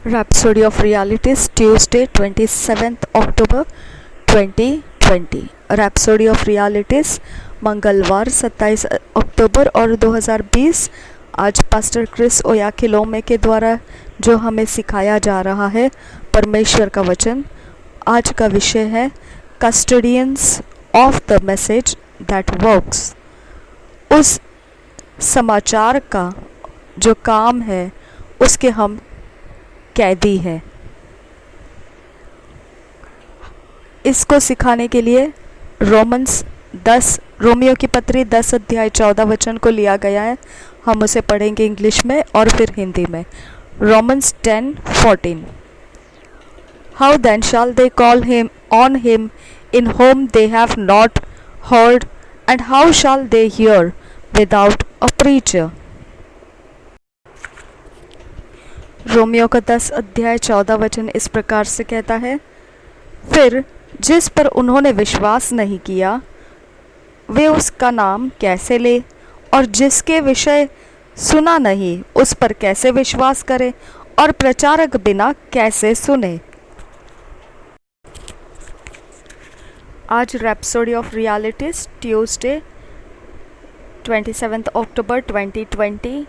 Rhapsody of Realities, Tuesday, 27th October 2020। Rhapsody of Realities, मंगलवार 27 अक्टूबर और 2020। आज पास्टर क्रिस ओयाखिलोमे के द्वारा जो हमें सिखाया जा रहा है परमेश्वर का वचन। आज का विषय है custodians of the message that works. उस समाचार का जो काम है उसके हम कैदी है। इसको सिखाने के लिए रोमियो की पत्री 10 अध्याय 14 वचन को लिया गया है। हम उसे पढ़ेंगे इंग्लिश में और फिर हिंदी में। Romans 10:14। How then shall they call him on him in whom they have not heard, and how shall they hear without a preacher. Romeo का 10 अध्याय 14 वचन इस प्रकार से कहता है, फिर जिस पर उन्होंने विश्वास नहीं किया वे उसका नाम कैसे ले, और जिसके विषय सुना नहीं उस पर कैसे विश्वास करे, और प्रचारक बिना कैसे सुने। आज rhapsody of realities, Tuesday 27 October 2020।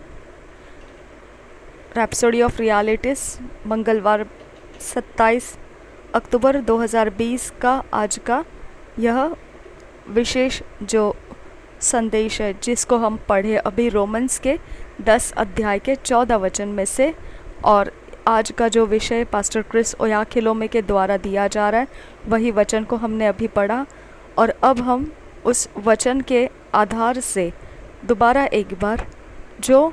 Rhapsody of realities मंगलवार 27 अक्टूबर 2020 का आज का यह विशेष जो संदेश है जिसको हम पढ़े अभी रोमन्स के 10 अध्याय के 14 वचन में से। और आज का जो विषय पास्टर क्रिस ओयाखिलोमे के द्वारा दिया जा रहा है वही वचन को हमने अभी पढ़ा। और अब हम उस वचन के आधार से दोबारा एक बार जो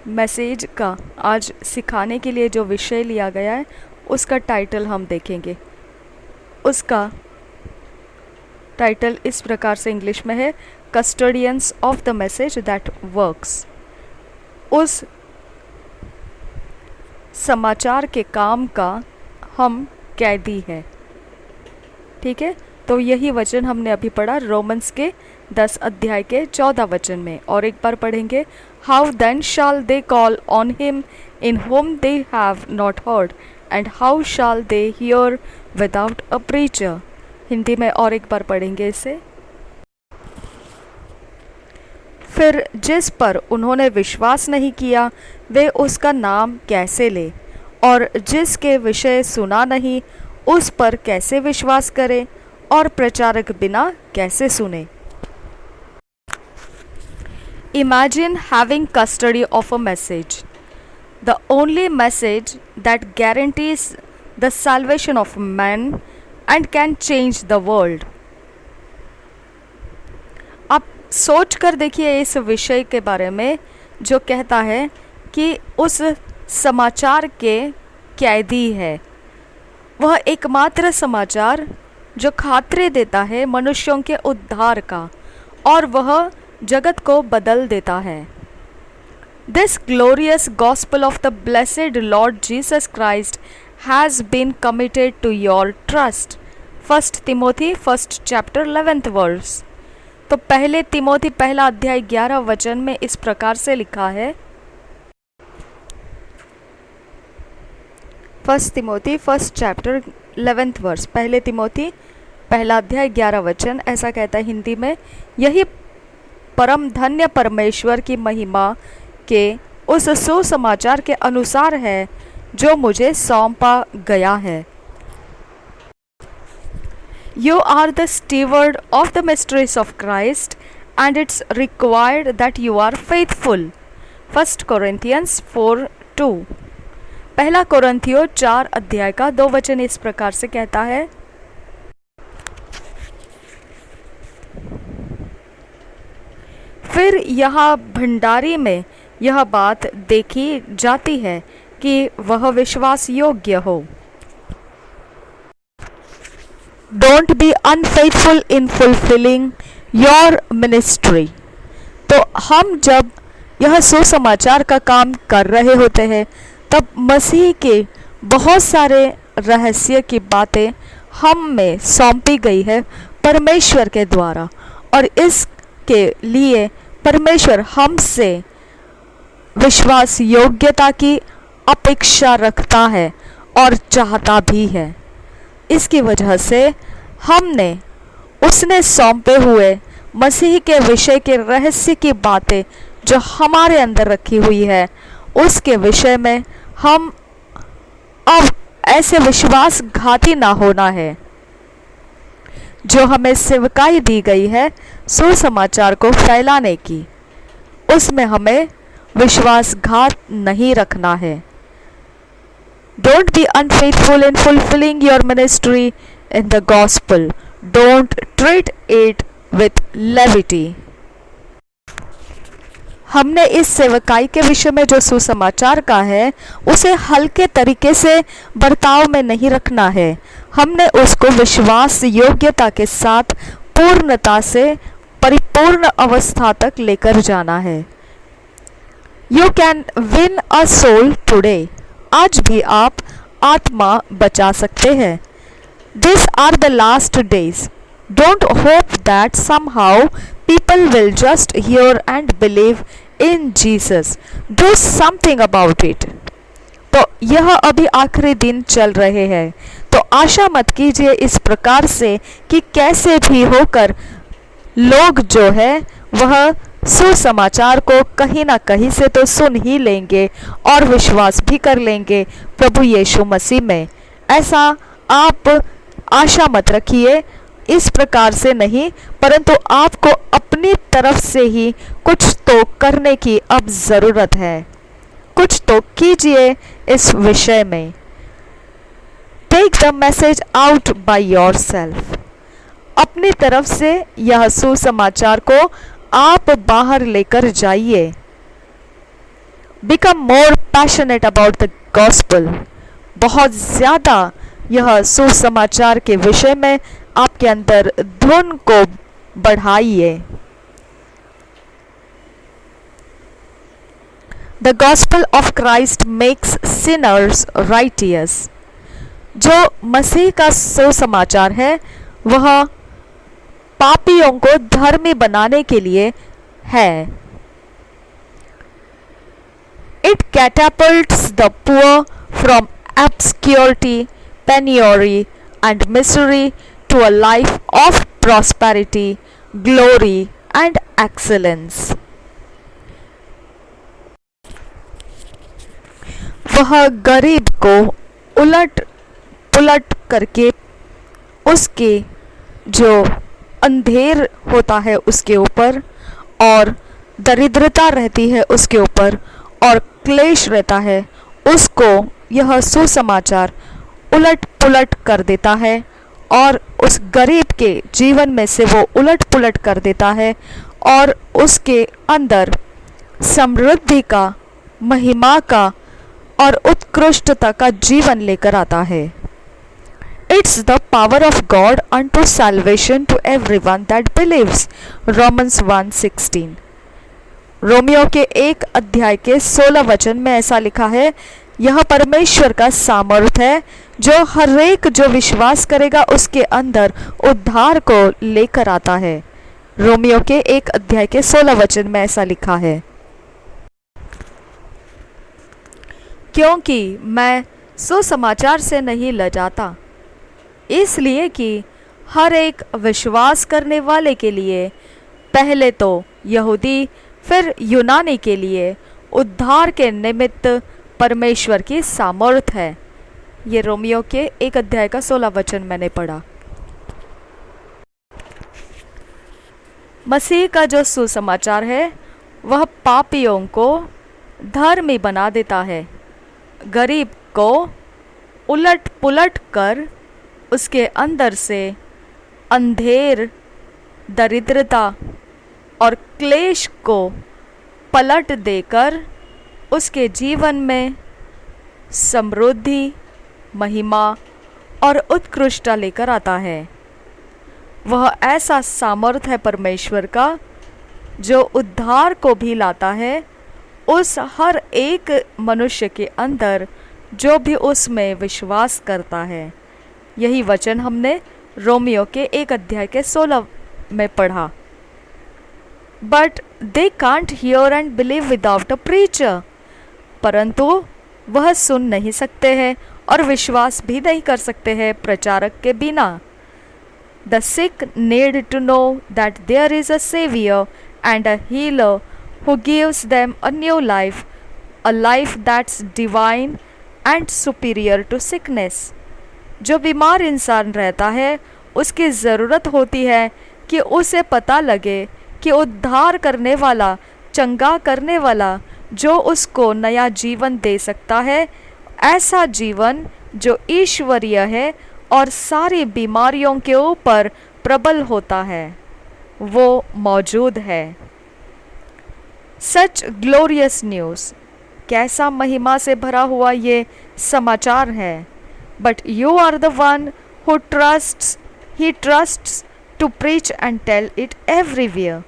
मैसेज का आज सिखाने के लिए जो विषय लिया गया है उसका टाइटल हम देखेंगे। उसका टाइटल इस प्रकार से इंग्लिश में है, custodians of the message that works. उस समाचार के काम का हम कैदी हैं। ठीक है, तो यही वचन हमने अभी पढ़ा रोमन्स के 10 अध्याय के 14 वचन में। और एक बार पढ़ेंगे। How then shall they call on him in whom they have not heard, and how shall they hear without a preacher. Hindi में और एक बार पढ़ेंगे इसे। फिर जिस पर उन्होंने विश्वास नहीं किया वे उसका नाम कैसे ले, और जिसके विषय सुना नहीं उस पर कैसे विश्वास करे, और प्रचारक बिना कैसे सुने। Imagine having custody of a message, the only message that guarantees the salvation of man and can change the world। आप सोच कर देखिए इस विषय के बारे में जो कहता है कि उस समाचार के कैदी है। वह एकमात्र समाचार जो खातरे देता है मनुष्यों के उद्धार का, और वह जगत को बदल देता है। This glorious gospel of the blessed Lord Jesus Christ has been committed to your trust. 1 Timothy 1 chapter 11th verse. तो पहले तिमोथी पहला अध्याय 11 वचन में इस प्रकार से लिखा है। 1 तिमोथी 1 चैप्टर 11th वर्स, पहले तिमोथी पहला अध्याय 11 वचन ऐसा कहता है हिंदी में, यही परम धन्य परमेश्वर की महिमा के उस सुसमाचार के अनुसार है जो मुझे सौंपा गया है। You are the steward of the mysteries of Christ, and it's required that you are faithful। 1 Corinthians 4:2। पहला कोरिन्थियों 4 अध्याय का 2 वचन इस प्रकार से कहता है। फिर यहाँ भंडारी में यह बात देखी जाती है कि वह विश्वास योग्य हो। Don't be unfaithful in fulfilling your ministry. तो हम जब यह सुसमाचार का काम कर रहे होते हैं तब मसीह के बहुत सारे रहस्य की बातें हम में सौंपी गई है परमेश्वर के द्वारा, और इसके लिए परमेश्वर हमसे विश्वास योग्यता की अपेक्षा रखता है और चाहता भी है। इसकी वजह से हमने उसने सौंपे हुए मसीह के विषय के रहस्य की बातें जो हमारे अंदर रखी हुई है, उसके विषय में हम अब ऐसे विश्वासघाती ना होना है। जो हमें सेवकाई दी गई है सुसमाचार को फैलाने की, उसमें हमें विश्वासघात नहीं रखना है। Don't be unfaithful in fulfilling your ministry in the gospel. Don't treat it with levity. हमने इस सेवकाई के विषय में जो सुसमाचार का है उसे हल्के तरीके से बर्ताव में नहीं रखना है। हमने उसको विश्वास योग्यता के साथ पूर्णता से परिपूर्ण अवस्था तक लेकर जाना है। You can win a soul today. आज भी आप आत्मा बचा सकते हैं। These are the last days. Don't hope that somehow people will just hear and believe in Jesus. Do something about it. तो यह अभी आखिरी दिन चल रहे हैं, तो आशा मत कीजिए इस प्रकार से कि कैसे भी होकर लोग जो है वह सुसमाचार को कहीं ना कहीं से तो सुन ही लेंगे और विश्वास भी कर लेंगे प्रभु यीशु मसीह में। ऐसा आप आशा मत रखिए, इस प्रकार से नहीं, परंतु आपको अपनी तरफ से ही कुछ तो करने की अब ज़रूरत है। कुछ तो कीजिए इस विषय में। Take the message out by yourself. अपनी तरफ से यह सुसमाचार को आप बाहर लेकर जाइए। Become more passionate about the gospel. बहुत ज़्यादा यह सुसमाचार के विषय में आपके अंदर धुन को बढ़ाइए। The gospel of Christ makes Sinners righteous. जो मसीह का सुसमाचार है वह पापियों को धर्मी बनाने के लिए है। It catapults the poor from obscurity, penury and misery to a life of prosperity, glory and excellence. वह गरीब को उलट पुलट करके उसके जो अंधेर होता है उसके ऊपर और दरिद्रता रहती है उसके ऊपर और क्लेश रहता है, उसको यह सुसमाचार उलट पुलट कर देता है और उस गरीब के जीवन में से वो उलट पुलट कर देता है और उसके अंदर समृद्धि का, महिमा का और उत्कृष्टता का जीवन लेकर आता है। It's the power of God unto salvation to everyone that believes. Romans 1:16. Romeo के 1 अध्याय के 16 वचन में ऐसा लिखा है, यह परमेश्वर का सामर्थ्य है जो हर एक जो विश्वास करेगा उसके अंदर उद्धार को लेकर आता है। रोमियो के 1 अध्याय के 16 वचन में ऐसा लिखा है। क्योंकि मैं सुसमाचार से नहीं लजाता, इसलिए कि हर एक विश्वास करने वाले के लिए, पहले तो यहूदी फिर यूनानी के लिए उद्धार के निमित्त परमेश्वर की सामर्थ है। ये रोमियो के 1 अध्याय का 16 वचन मैंने पढ़ा। मसीह का जो सुसमाचार है वह पापियों को धर्मी बना देता है, गरीब को उलट पुलट कर उसके अंदर से अंधेर, दरिद्रता और क्लेश को पलट देकर उसके जीवन में समृद्धि, महिमा और उत्कृष्टता लेकर आता है। वह ऐसा सामर्थ है परमेश्वर का जो उद्धार को भी लाता है उस हर एक मनुष्य के अंदर जो भी उसमें विश्वास करता है। यही वचन हमने रोमियो के 1 अध्याय के 16 में पढ़ा। But they can't hear and believe without a preacher. परंतु वह सुन नहीं सकते हैं और विश्वास भी नहीं कर सकते हैं प्रचारक के बिना। The sick need to know that there is a Savior and a healer who gives them a new life, a life that's divine and superior to sickness. जो बीमार इंसान रहता है उसकी ज़रूरत होती है कि उसे पता लगे कि उद्धार करने वाला, चंगा करने वाला जो उसको नया जीवन दे सकता है, ऐसा जीवन जो ईश्वरीय है और सारी बीमारियों के ऊपर प्रबल होता है, वो मौजूद है। सच ग्लोरियस न्यूज़, कैसा महिमा से भरा हुआ ये समाचार है। But you are the one who trusts to preach and tell it everywhere.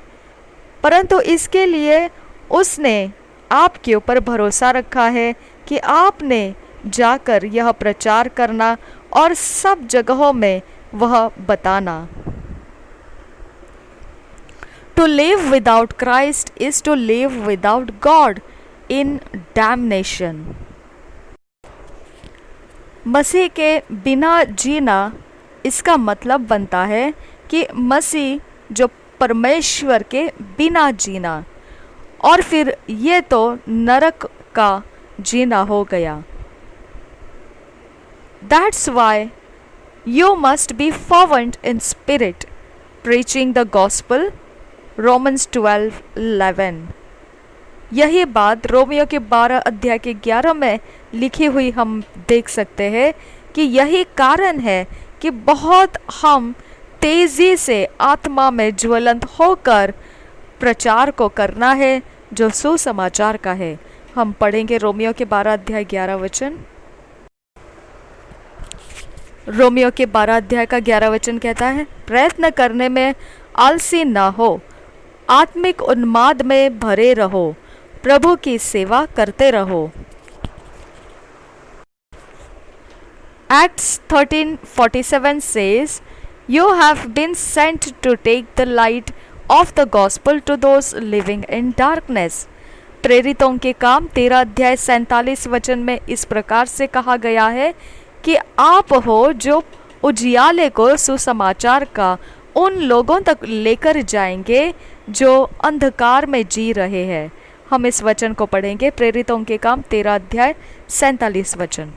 परंतु इसके लिए उसने आपके ऊपर भरोसा रखा है कि आपने जाकर यह प्रचार करना और सब जगहों में वह बताना। To live without Christ is to live without God in damnation. मसीह के बिना जीना, इसका मतलब बनता है कि मसीह जो परमेश्वर के बिना जीना, और फिर ये तो नरक का जीना हो गया। That's why you must be fervent in spirit, preaching the gospel. Romans 12:11। यही बात रोमियो के 12 अध्याय के 11 में लिखी हुई हम देख सकते हैं कि यही कारण है कि बहुत हम तेजी से आत्मा में ज्वलंत होकर प्रचार को करना है जो सुसमाचार का है। हम पढ़ेंगे रोमियो के 12 अध्याय 11 वचन। रोमियो के 12 अध्याय का 11 वचन कहता है, प्रयत्न करने में आलसी ना हो, आत्मिक उन्माद में भरे रहो, प्रभु की सेवा करते रहो। Acts 13:47 says, You have been sent to take the light of the gospel to those living in darkness. प्रेरितों के काम 13 अध्याय 47 वचन में इस प्रकार से कहा गया है कि आप हो जो उजियाले को सुसमाचार का उन लोगों तक लेकर जाएंगे जो अंधकार में जी रहे हैं। हम इस वचन को पढ़ेंगे, प्रेरितों के काम 13 अध्याय 47 वचन।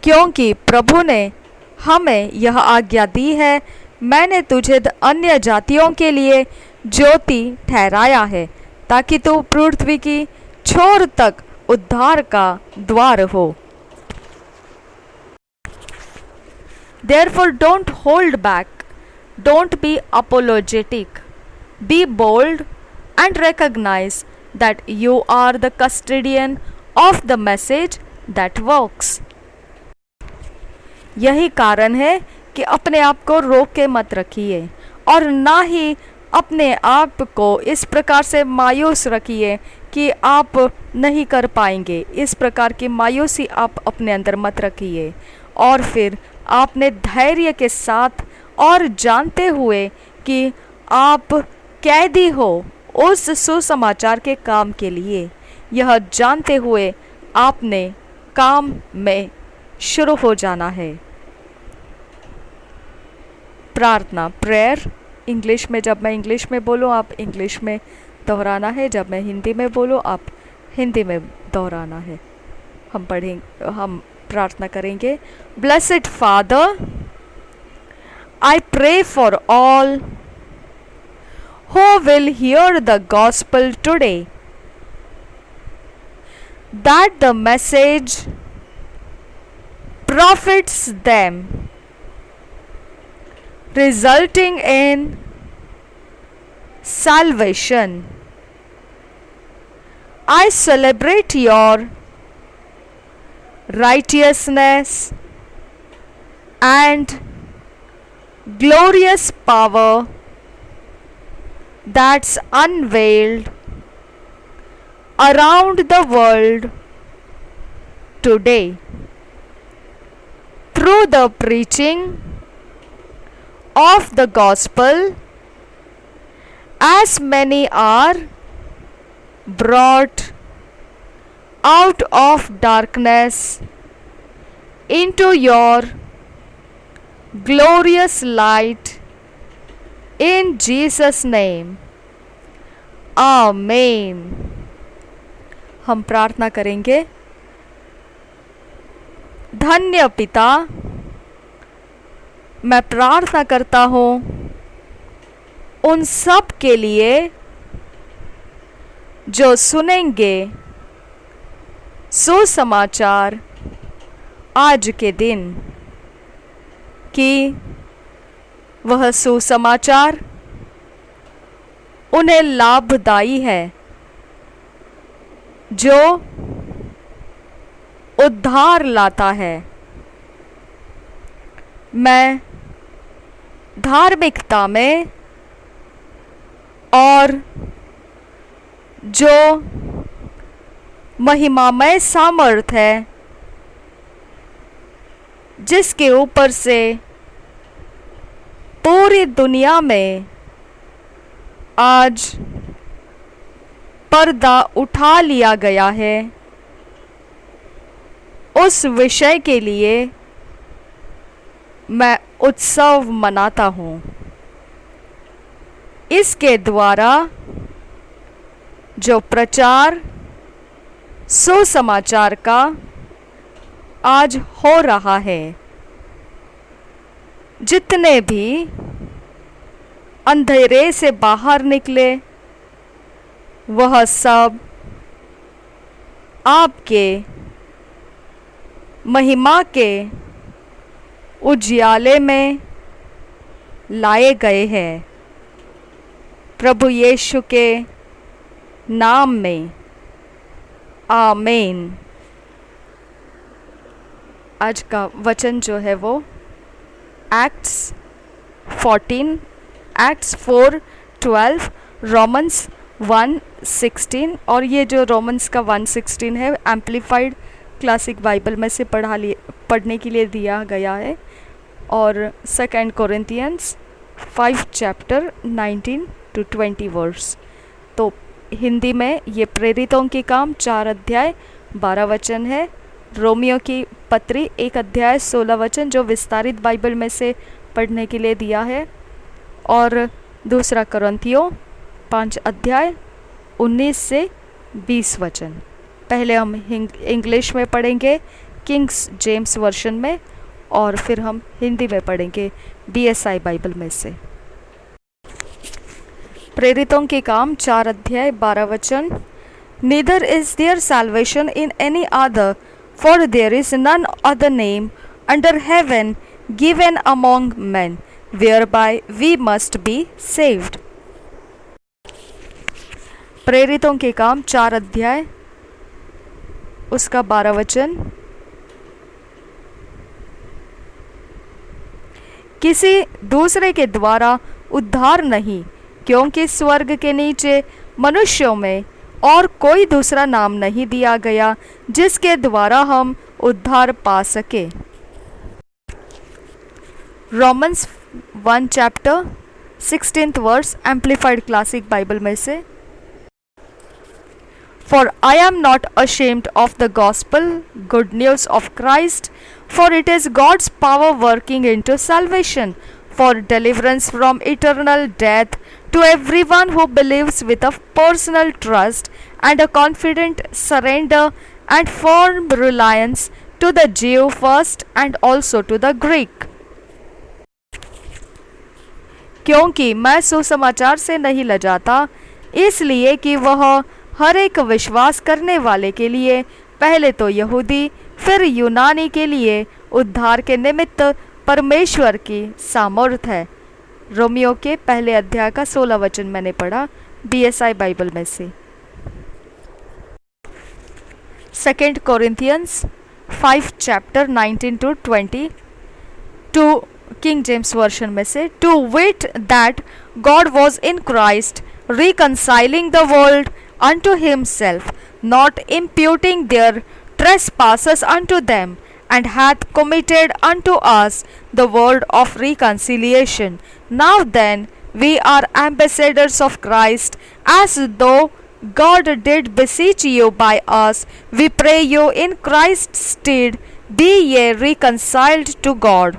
क्योंकि प्रभु ने हमें यह आज्ञा दी है, मैंने तुझे अन्य जातियों के लिए ज्योति ठहराया है ताकि तू पृथ्वी की छोर तक उद्धार का द्वार हो। Therefore don't hold back, don't be apologetic, be bold and recognize that you are the custodian of the message that works. यही कारण है कि अपने आप को रोक के मत रखिए और ना ही अपने आप को इस प्रकार से मायूस रखिए कि आप नहीं कर पाएंगे। इस प्रकार की मायूसी आप अपने अंदर मत रखिए और फिर आपने धैर्य के साथ और जानते हुए कि आप कैदी हो उस सुसमाचार के काम के लिए, यह जानते हुए आपने काम में शुरू हो जाना है। प्रार्थना, प्रेयर इंग्लिश में, जब मैं इंग्लिश में बोलूँ आप इंग्लिश में दोहराना है, जब मैं हिंदी में बोलूँ आप हिंदी में दोहराना है। हम प्रार्थना करेंगे। Blessed Father, I pray for all who will hear the gospel today, that the message profits them, resulting in salvation. I celebrate your righteousness and glorious power that's unveiled around the world today through the preaching of the gospel. As many are brought out of darkness into your glorious light. In Jesus' name, आमीन। हम प्रार्थना करेंगे। धन्य पिता, मैं प्रार्थना करता हूँ उन सब के लिए जो सुनेंगे सुसमाचार आज के दिन, कि वह सुसमाचार उन्हें लाभदायी है, जो उद्धार लाता है। मैं धार्मिकता में और जो महिमामय सामर्थ है, जिसके ऊपर से पूरी दुनिया में आज पर्दा उठा लिया गया है, उस विषय के लिए मैं उत्सव मनाता हूँ। इसके द्वारा जो प्रचार सुसमाचार का आज हो रहा है, जितने भी अंधेरे से बाहर निकले, वह सब आपके महिमा के उजियाले में लाए गए हैं। प्रभु यीशु के नाम में, आमीन। आज का वचन जो है वो एक्ट्स 4:12, रोमन्स 1:16, और ये जो रोमन्स का 1:16 है, एम्पलीफाइड क्लासिक बाइबल में से पढ़ने के लिए दिया गया है। और 2 कोरिन्थियंस 5:19-20 वर्स। तो हिंदी में ये प्रेरितों के काम 4 अध्याय 12 वचन है। रोमियो की पत्री 1 अध्याय 16 वचन, जो विस्तारित बाइबल में से पढ़ने के लिए दिया है। और दूसरा कोरिन्थियों 5 अध्याय 19 से 20 वचन। पहले हम इंग्लिश में पढ़ेंगे किंग्स जेम्स वर्शन में, और फिर हम हिंदी में पढ़ेंगे BSI बाइबल में से। प्रेरितों के काम 4 अध्याय 12 वचन। Neither is there salvation in any other, for there is none other name under heaven given among men, whereby we must be saved. प्रेरितों के काम 4 अध्याय उसका 12 वचन। किसी दूसरे के द्वारा उद्धार नहीं, क्योंकि स्वर्ग के नीचे मनुष्यों में और कोई दूसरा नाम नहीं दिया गया जिसके द्वारा हम उद्धार पा सके। Romans 1:16 verse, amplified classic Bible में से। For I am not ashamed of the gospel, good news of Christ, for it is God's power working into salvation, for deliverance from eternal death to everyone who believes with a personal trust and a confident surrender and firm reliance to the Jew first and also to the Greek. क्योंकि मैं सुसमाचार से नहीं लजाता, इसलिए कि वह हर एक विश्वास करने वाले के लिए, पहले तो यहूदी फिर यूनानी के लिए उद्धार के निमित्त परमेश्वर की सामर्थ है। रोमियो के पहले अध्याय का 16 वचन मैंने पढ़ा BSI बाइबल में से। 2 Corinthians 5:19-20, to King James version में से। To wit that God was in Christ reconciling the world unto himself, not imputing their trespasses unto them, and hath committed unto us the word of reconciliation. Now then, we are ambassadors of Christ, as though God did beseech you by us, we pray you in Christ's stead, be ye reconciled to God.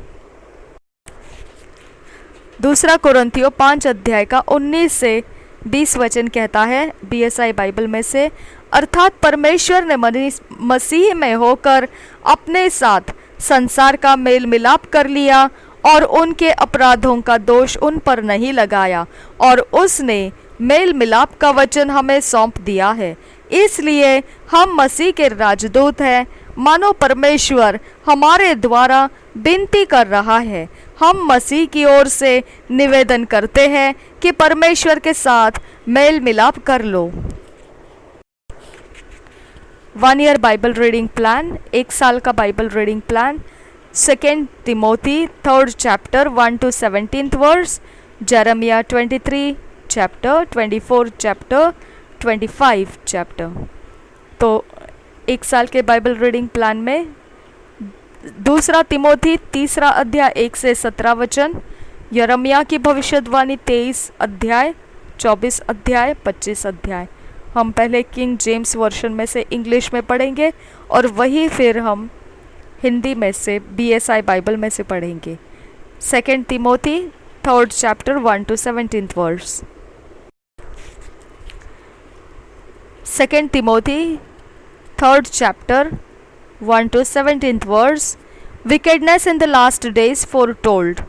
दूसरा कोरिन्थियों 5 अध्याय का 19 से 20 वचन कहता है BSI Bible में से, अर्थात परमेश्वर ने मसीह में होकर अपने साथ संसार का मेल मिलाप कर लिया और उनके अपराधों का दोष उन पर नहीं लगाया, और उसने मेल मिलाप का वचन हमें सौंप दिया है। इसलिए हम मसीह के राजदूत हैं, मानो परमेश्वर हमारे द्वारा विनती कर रहा है। हम मसीह की ओर से निवेदन करते हैं कि परमेश्वर के साथ मेल मिलाप कर लो। 1 ईयर बाइबल रीडिंग प्लान, 1 साल का Bible reading plan. 2 Timothy 3rd chapter 1 to 17th verse, Jeremiah 23 chapter, 24 chapter, 25 chapter. तो 1 साल के बाइबल रीडिंग प्लान में 2 तिमोथी 3 अध्याय 1 से 17 वचन, यिर्मयाह की भविष्यवाणी 23 अध्याय, 24 अध्याय, 25 अध्याय। हम पहले किंग जेम्स वर्शन में से इंग्लिश में पढ़ेंगे और वही फिर हम हिंदी में से BSI बाइबल में से पढ़ेंगे। 2 Timothy 3rd chapter 1 to 17th verse. 2 Timothy 3rd chapter 1 to 17th verse, wickedness in the last days foretold.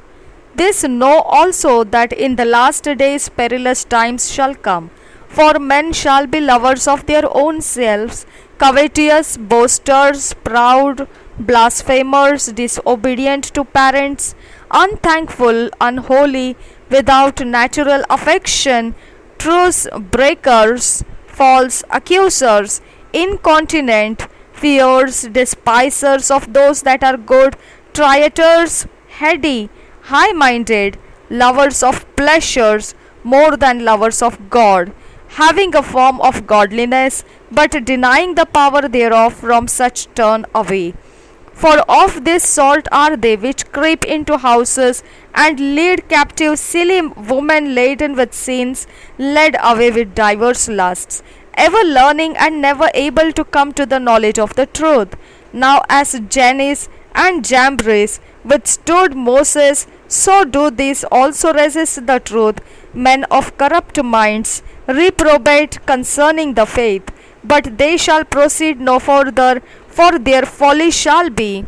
This know also that in the last days perilous times shall come. For men shall be lovers of their own selves, covetous, boasters, proud, blasphemers, disobedient to parents, unthankful, unholy, without natural affection, truce breakers, false accusers, incontinent, fierce, despisers of those that are good, traitors, heady, high-minded, lovers of pleasures more than lovers of God, having a form of godliness, but denying the power thereof. From such turn away. For of this sort are they which creep into houses and lead captive silly women laden with sins, led away with divers lusts, ever learning and never able to come to the knowledge of the truth. Now as Jannes and Jambres withstood Moses, so do these also resist the truth, men of corrupt minds, reprobate concerning the faith. But they shall proceed no further, for their folly shall be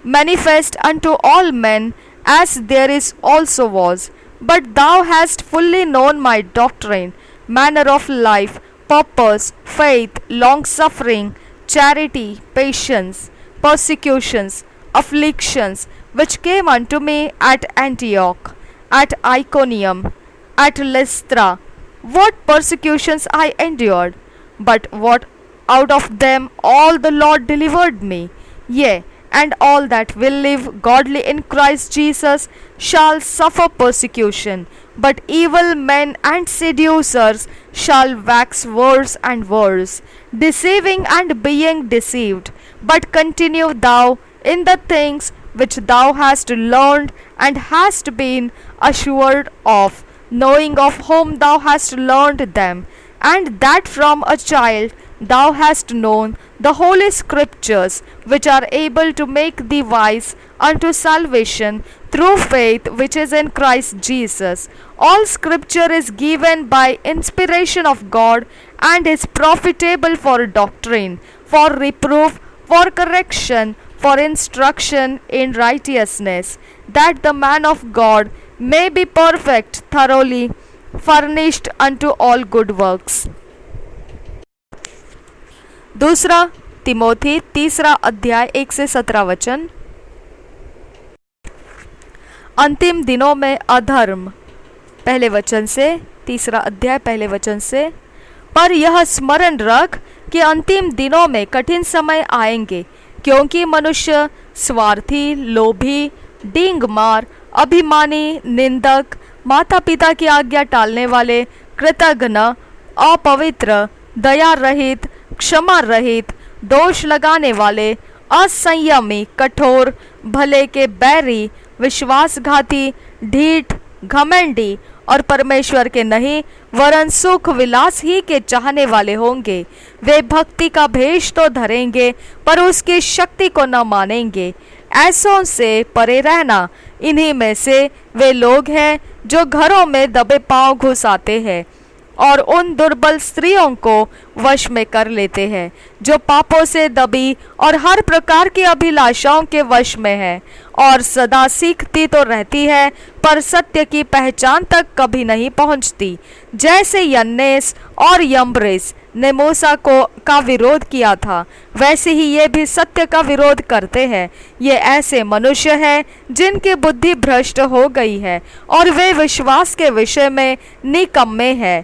manifest unto all men, as there is also was. But thou hast fully known my doctrine, manner of life, purpose, faith, long-suffering, charity, patience, persecutions, afflictions, which came unto me at Antioch, at Iconium, at Lystra. What persecutions I endured, but what out of them all the Lord delivered me. Yea, and all that will live godly in Christ Jesus shall suffer persecution. But evil men and seducers shall wax worse and worse, deceiving and being deceived. But continue thou in the things which thou hast learned and hast been assured of, knowing of whom thou hast learned them, and that from a child thou hast known the holy scriptures, which are able to make thee wise unto salvation through faith which is in Christ Jesus. All scripture is given by inspiration of God, and is profitable for doctrine, for reproof, for correction, for instruction in righteousness, that the man of God may be perfect, thoroughly furnished unto all good works. 2 Timothy 3 अध्याय 1 से 17 वचन। अंतिम दिनों में अधर्म, पहले वचन से, 3 अध्याय पहले वचन से। पर यह स्मरण रख कि अंतिम दिनों में कठिन समय आएंगे, क्योंकि मनुष्य स्वार्थी, लोभी, डींग मार, अभिमानी, निंदक, माता पिता की आज्ञा टालने वाले, कृतघ्न, अपवित्र, दया रहित, क्षमा रहित, दोष लगाने वाले, असंयमी, कठोर, भले के बैरी, विश्वासघाती, ढीठ, घमंडी और परमेश्वर के नहीं वरन सुख विलास ही के चाहने वाले होंगे। वे भक्ति का भेष तो धरेंगे पर उसकी शक्ति को न मानेंगे। ऐसों से परे रहना। इन्हीं में से वे लोग हैं जो घरों में दबे पांव घुस आते हैं और उन दुर्बल स्त्रियों को वश में कर लेते हैं जो पापों से दबी और हर प्रकार की अभिलाषाओं के वश में है और सदा सीखती तो रहती है पर सत्य की पहचान तक कभी नहीं पहुंचती। जैसे यन्नेस और यम्ब्रेस ने मूसा को का विरोध किया था वैसे ही ये भी सत्य का विरोध करते हैं। ये ऐसे मनुष्य हैं जिनकी बुद्धि भ्रष्ट हो गई है और वे विश्वास के विषय में निकम्मे हैं,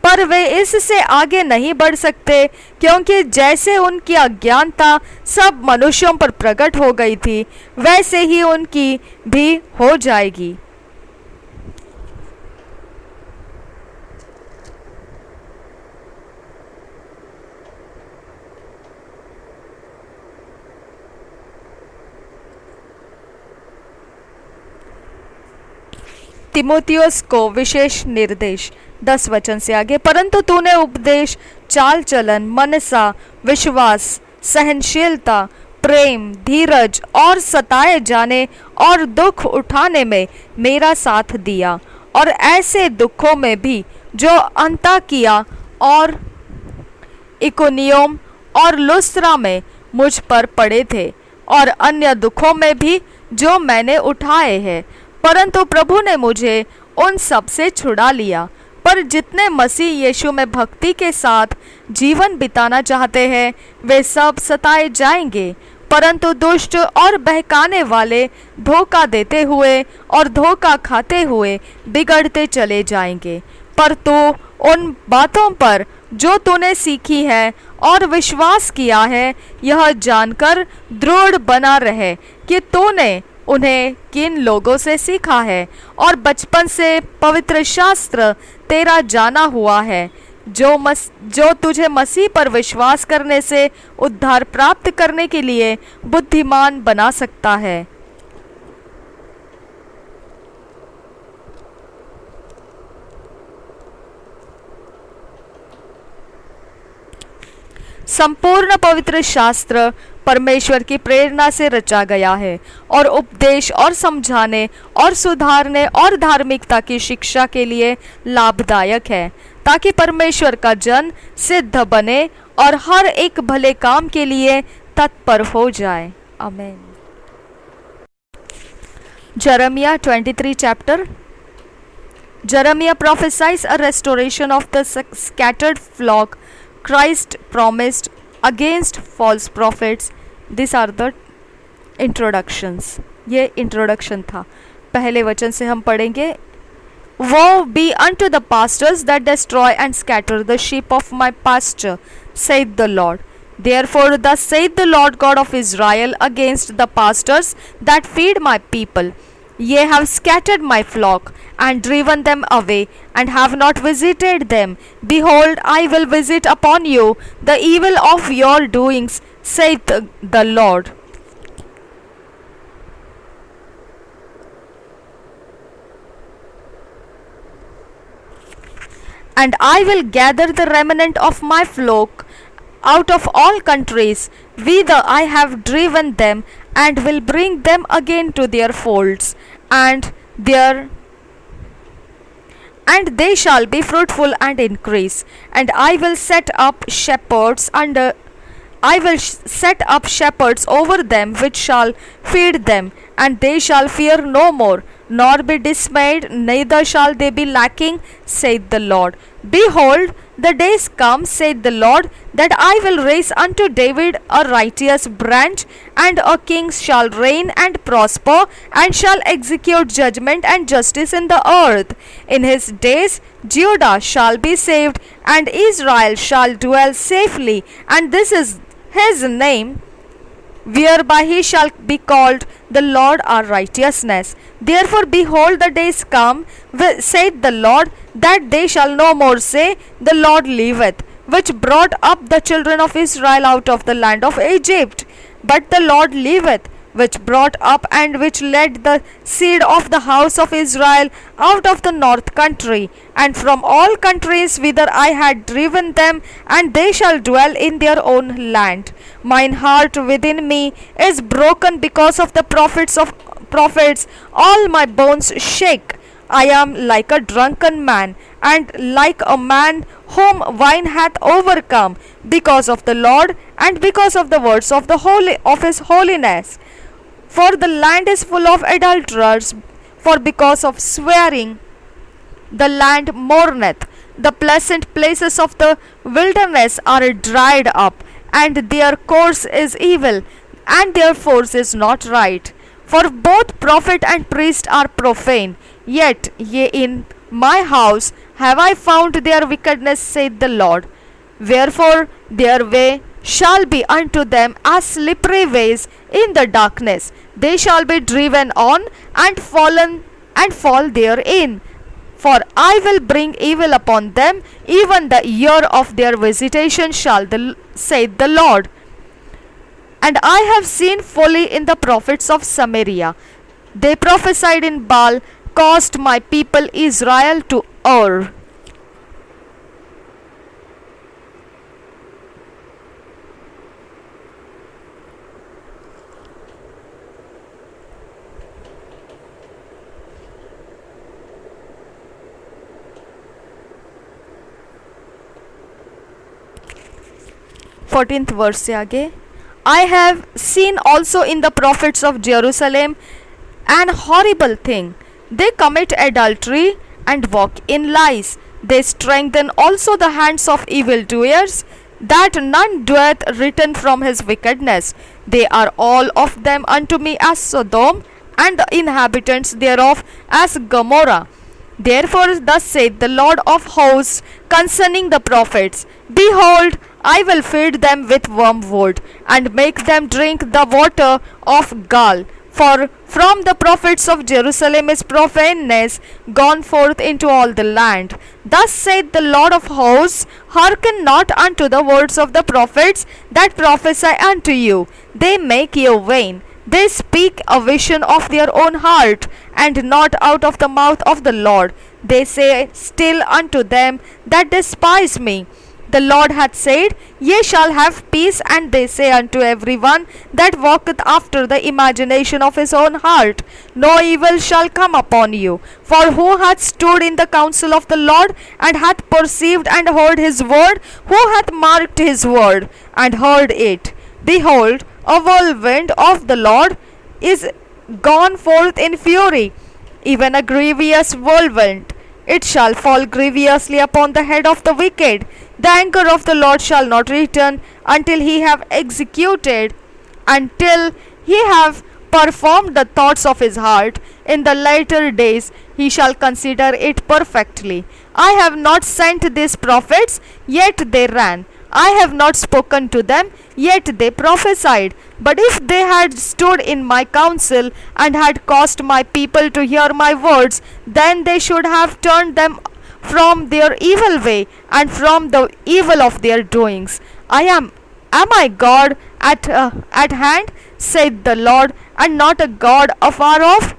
पर वे इससे आगे नहीं बढ़ सकते क्योंकि जैसे उनकी अज्ञानता सब मनुष्यों पर प्रकट हो गई थी वैसे ही उनकी भी हो जाएगी। तिमोथियुस को विशेष निर्देश 10 वचन से आगे। परंतु तूने उपदेश, चाल चलन, मनसा, विश्वास, सहनशीलता, प्रेम, धीरज और सताए जाने और दुख उठाने में मेरा साथ दिया। और ऐसे दुखों में भी जो अंताकिया और इकोनियम और लुस्त्रा में मुझ पर पड़े थे और अन्य दुखों में भी जो मैंने उठाए हैं, परंतु प्रभु ने मुझे उन सब से छुड़ा लिया। पर जितने मसीह यीशु में भक्ति के साथ जीवन बिताना चाहते हैं वे सब सताए जाएंगे, परंतु दुष्ट और बहकाने वाले धोखा देते हुए और धोखा खाते हुए बिगड़ते चले जाएंगे। पर तू उन बातों पर जो तूने सीखी है और विश्वास किया है यह जानकर दृढ़ बना रहे कि तूने उन्हें किन लोगों से सीखा है और बचपन से पवित्र शास्त्र तेरा जाना हुआ है जो तुझे मसीह पर विश्वास करने से उद्धार प्राप्त करने के लिए बुद्धिमान बना सकता है। संपूर्ण पवित्र शास्त्र परमेश्वर की प्रेरणा से रचा गया है और उपदेश और समझाने और सुधारने और धार्मिकता की शिक्षा के लिए लाभदायक है ताकि परमेश्वर का जन सिद्ध बने और हर एक भले काम के लिए तत्पर हो जाए। आमीन। Jeremiah 23 chapter. Jeremiah prophesies a restoration of the scattered flock Christ promised against false prophets. These are the introductions. ये इंट्रोडक्शन था। पहले वचन से हम पढ़ेंगे, Woe be unto the pastors that destroy and scatter the sheep of my pasture, saith the Lord. Therefore thus saith the Lord God of Israel against the pastors that feed my people. Ye have scattered my flock, and driven them away, and have not visited them. Behold, I will visit upon you the evil of your doings, saith the Lord. And I will gather the remnant of my flock out of all countries, whither I have driven them, and will bring them again to their folds, and they shall be fruitful and increase. And I will set up shepherds over them which shall feed them, and they shall fear no more, nor be dismayed, neither shall they be lacking, saith the Lord. Behold, the days come, saith the Lord, that I will raise unto David a righteous branch, and a king shall reign and prosper, and shall execute judgment and justice in the earth. In his days Judah shall be saved, and Israel shall dwell safely, and this is his name, whereby he shall be called the Lord our righteousness. Therefore behold, the days come, saith the Lord, that they shall no more say, The Lord liveth, which brought up the children of Israel out of the land of Egypt. But the Lord liveth, which brought up and which led the seed of the house of Israel out of the north country, and from all countries whither I had driven them, and they shall dwell in their own land. Mine heart within me is broken because of the prophets, all my bones shake. I am like a drunken man, and like a man whom wine hath overcome, because of the Lord, and because of the words of the holy of his holiness. For the land is full of adulterers, for because of swearing the land mourneth. The pleasant places of the wilderness are dried up, and their course is evil, and their force is not right. For both prophet and priest are profane, yet ye in my house have I found their wickedness, saith the Lord. Wherefore their way shall be unto them as slippery ways in the darkness. They shall be driven on and fall therein. For I will bring evil upon them, even the year of their visitation saith the Lord. And I have seen folly in the prophets of Samaria. They prophesied in Baal, caused my people Israel to err. Fourteenth verse से आगे, I have seen also in the prophets of Jerusalem an horrible thing. They commit adultery and walk in lies. They strengthen also the hands of evildoers, that none doeth return from his wickedness. They are all of them unto me as Sodom, and the inhabitants thereof as Gomorrah. Therefore thus saith the Lord of hosts concerning the prophets, Behold, I will feed them with wormwood, and make them drink the water of gall. For from the prophets of Jerusalem is profaneness gone forth into all the land. Thus saith the Lord of hosts, Hearken not unto the words of the prophets that prophesy unto you. They make you vain. They speak a vision of their own heart, and not out of the mouth of the Lord. They say still unto them that despise me, The Lord hath said, Ye shall have peace. And they say unto every one that walketh after the imagination of his own heart, No evil shall come upon you. For who hath stood in the counsel of the Lord, and hath perceived and heard his word? Who hath marked his word, and heard it? Behold, a whirlwind of the Lord is gone forth in fury, even a grievous whirlwind. It shall fall grievously upon the head of the wicked. The anger of the Lord shall not return until he have executed, until he have performed the thoughts of his heart. In the later days he shall consider it perfectly. I have not sent these prophets, yet they ran. I have not spoken to them, yet they prophesied. But if they had stood in my counsel, and had caused my people to hear my words, then they should have turned them from their evil way, and from the evil of their doings. Am I God at hand, saith the Lord, and not a God afar off?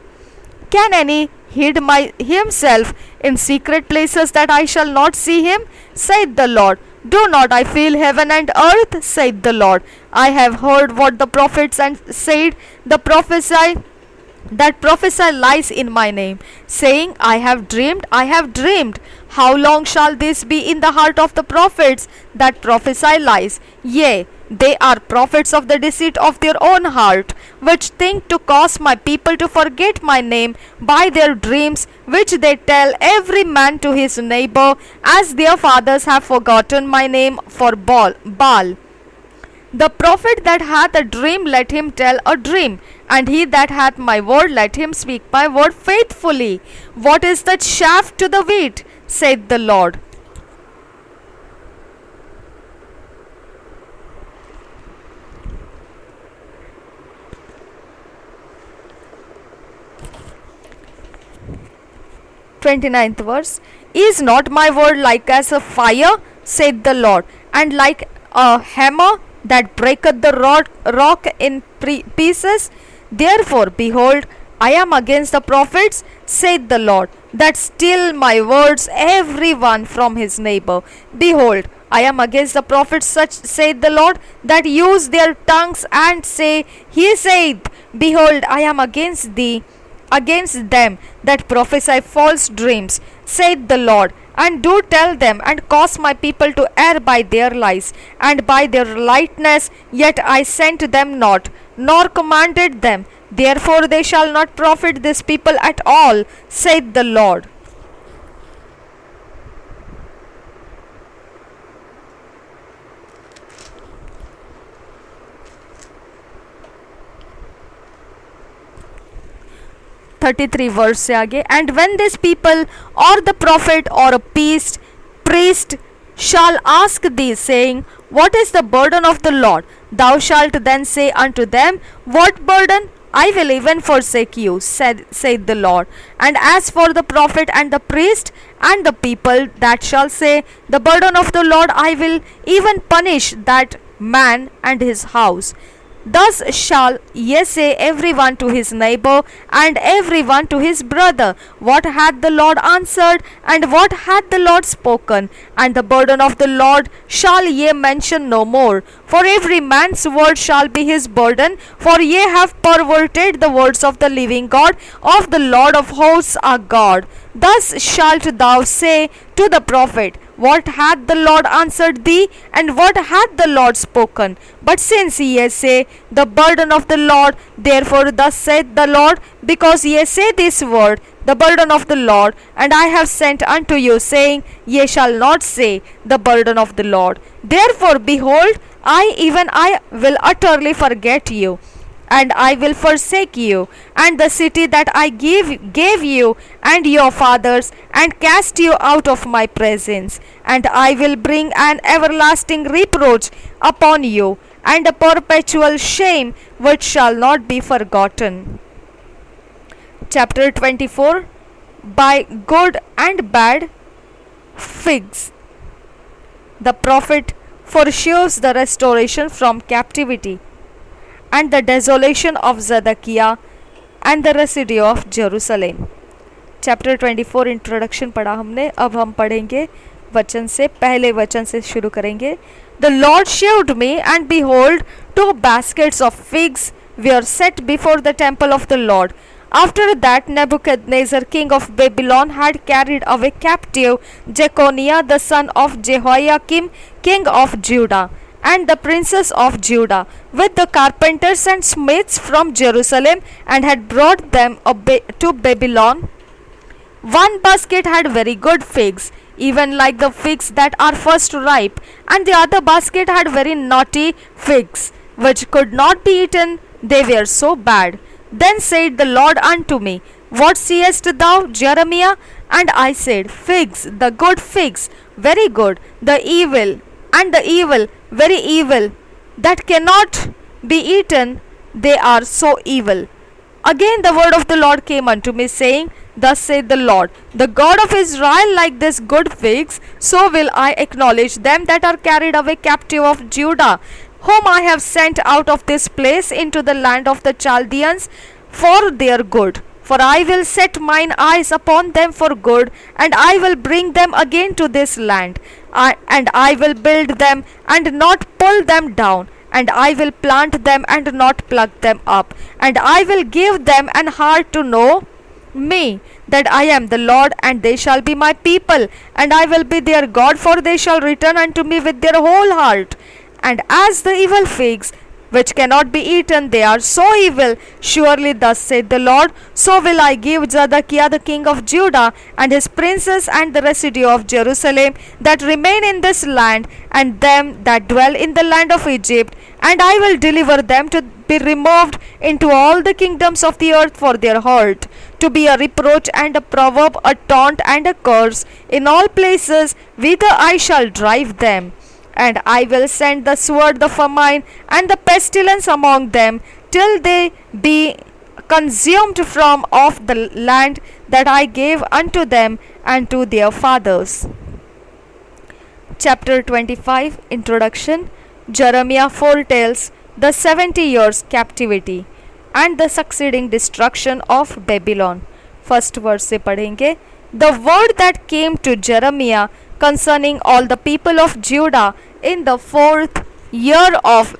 Can any hid himself in secret places, that I shall not see him, saith the Lord? Do not I feel heaven and earth, saith the Lord? I have heard what the prophets and said, the prophesy lies in my name, saying, I have dreamed, I have dreamed. How long shall this be in the heart of the prophets that prophesy lies? Yea, they are prophets of the deceit of their own heart, which think to cause my people to forget my name by their dreams, which they tell every man to his neighbor, as their fathers have forgotten my name for Baal. The prophet that hath a dream, let him tell a dream, and he that hath my word, let him speak my word faithfully. What is the chaff to the wheat, saith the Lord? Twenty-ninth verse. Is not my word like as a fire, saith the Lord, and like a hammer that breaketh the rock in pieces? Therefore, behold, I am against the prophets, saith the Lord, that steal my words, every one from his neighbor. Behold, I am against the prophets, such saith the Lord, that use their tongues and say, He saith, Behold, I am against thee, against them that prophesy false dreams, saith the Lord, and do tell them, and cause my people to err by their lies, and by their lightness, yet I sent them not, nor commanded them. Therefore they shall not profit this people at all, saith the Lord. (33) वर्ष से आगे, and when this people or the prophet or a priest shall ask thee, saying, What is the burden of the Lord? Thou shalt then say unto them, What burden? I will even forsake you, saith the Lord. And as for the prophet and the priest and the people that shall say, The burden of the Lord, I will even punish that man and his house. Thus shall ye say every one to his neighbor and every one to his brother, What hath the Lord answered, and what hath the Lord spoken? And the burden of the Lord shall ye mention no more. For every man's word shall be his burden, for ye have perverted the words of the living God, of the Lord of hosts our God. Thus shalt thou say to the prophet, What hath the Lord answered thee, and what hath the Lord spoken? But since ye say, The burden of the Lord, therefore thus saith the Lord, because ye say this word, the burden of the Lord, and I have sent unto you, saying, Ye shall not say, the burden of the Lord. Therefore, behold, I will utterly forget you, and I will forsake you, and the city that I gave you and your fathers, and cast you out of my presence. And I will bring an everlasting reproach upon you, and a perpetual shame which shall not be forgotten. Chapter 24. By good and bad figs. The prophet foreshadows the restoration from captivity and the desolation of Zedekiah and the residue of Jerusalem. Chapter 24 introduction पढ़ा हमने. अब हम पढ़ेंगे वचन से, पहले वचन से शुरू करेंगे. The Lord showed me, and behold, 2 baskets of figs were set before the temple of the Lord. After that, Nebuchadnezzar, king of Babylon, had carried away captive Jeconiah the son of Jehoiakim, king of Judah, and the princes of Judah, with the carpenters and smiths from Jerusalem, and had brought them to Babylon. One basket had very good figs, even like the figs that are first ripe, and the other basket had very naughty figs, which could not be eaten, they were so bad. Then said the Lord unto me, What seest thou, Jeremiah? And I said, Figs, the good figs, very good, the evil, and the evil, very evil, that cannot be eaten, they are so evil. Again the word of the Lord came unto me, saying, Thus saith the Lord, the God of Israel, like this good figs, so will I acknowledge them that are carried away captive of Judah, whom I have sent out of this place into the land of the Chaldeans for their good. For I will set mine eyes upon them for good, and I will bring them again to this land. And I will build them and not pull them down, and I will plant them and not pluck them up. And I will give them an heart to know me, that I am the Lord, and they shall be my people, and I will be their God, for they shall return unto me with their whole heart. And as the evil figs, which cannot be eaten, they are so evil, surely thus saith the Lord, so will I give Zedekiah the king of Judah, and his princes, and the residue of Jerusalem, that remain in this land, and them that dwell in the land of Egypt, and I will deliver them to be removed into all the kingdoms of the earth for their hurt, to be a reproach and a proverb, a taunt and a curse, in all places whither I shall drive them. And I will send the sword, the famine, and the pestilence among them, till they be consumed from off the land that I gave unto them and to their fathers. Chapter 25 Introduction. Jeremiah foretells the 70 years captivity. and the succeeding destruction of Babylon. First verse से पढ़ेंगे. The word that came to Jeremiah concerning all the people of Judah in the 4th year of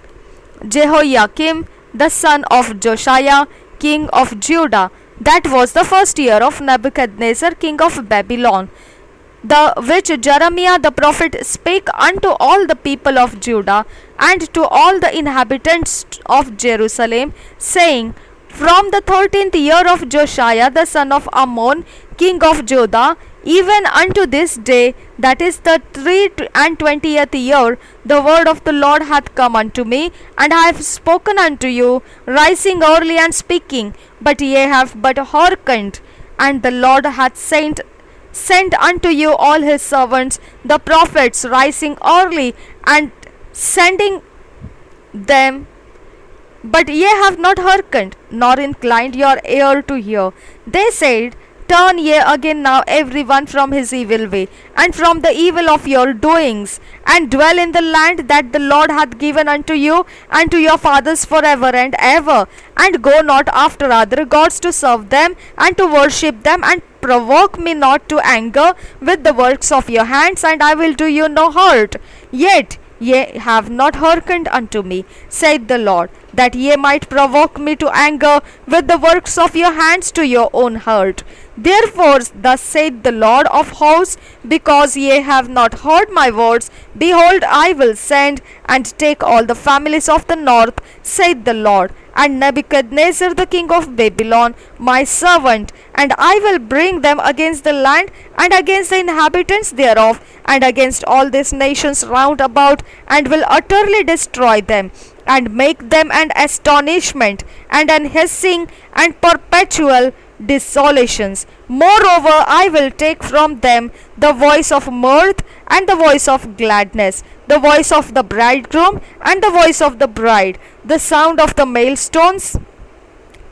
Jehoiakim the son of Josiah king of Judah, that was the 1st year of Nebuchadnezzar king of Babylon, the which Jeremiah the prophet spake unto all the people of Judah and to all the inhabitants of Jerusalem, saying, From the 13th year of Josiah the son of Ammon king of Judah, even unto this day, that is the 23rd year, the word of the Lord hath come unto me, and I have spoken unto you, rising early and speaking, but ye have but hearkened. And the Lord hath sent unto you all his servants, the prophets, rising early and sending them, but ye have not hearkened, nor inclined your ear to hear. They said, Turn ye again now every one from his evil way, and from the evil of your doings, and dwell in the land that the Lord hath given unto you and to your fathers forever and ever, and go not after other gods to serve them and to worship them, and provoke me not to anger with the works of your hands, and I will do you no hurt. Yet ye have not hearkened unto me, saith the Lord, that ye might provoke me to anger with the works of your hands to your own hurt. Therefore, thus saith the Lord of hosts, because ye have not heard my words, behold, I will send and take all the families of the north, saith the Lord, and Nebuchadnezzar the king of Babylon, my servant, and I will bring them against the land and against the inhabitants thereof, and against all these nations round about, and will utterly destroy them, and make them an astonishment, and an hissing, and perpetual desolations. Moreover, I will take from them the voice of mirth and the voice of gladness, the voice of the bridegroom and the voice of the bride, the sound of the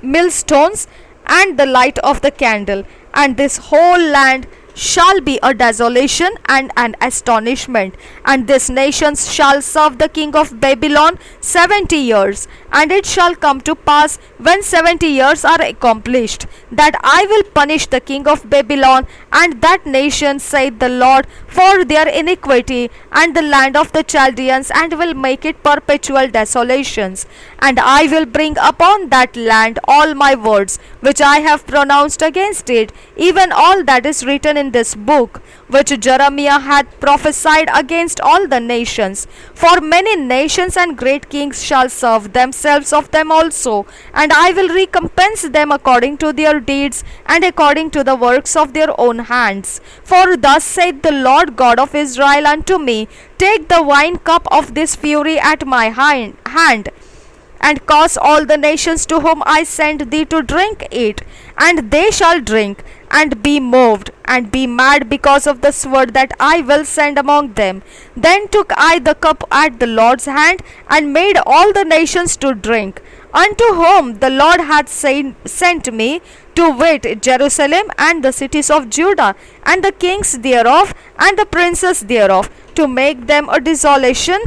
millstones and the light of the candle, and this whole land shall be a desolation and an astonishment, and this nation shall serve the king of Babylon 70 years. And it shall come to pass, when 70 years are accomplished, that I will punish the king of Babylon and that nation, saith the Lord, for their iniquity, and the land of the Chaldeans, and will make it perpetual desolations. And I will bring upon that land all my words which I have pronounced against it, even all that is written in this book, which Jeremiah hath prophesied against all the nations. For many nations and great kings shall serve themselves of them also, and I will recompense them according to their deeds and according to the works of their own hands. For thus saith the Lord God of Israel unto me, Take the wine cup of this fury at my hand, and cause all the nations to whom I send thee to drink it, and they shall drink, and be moved, and be mad because of the sword that I will send among them. Then took I the cup at the Lord's hand, and made all the nations to drink, unto whom the Lord hath sent me, to wit, Jerusalem and the cities of Judah, and the kings thereof, and the princes thereof, to make them a desolation,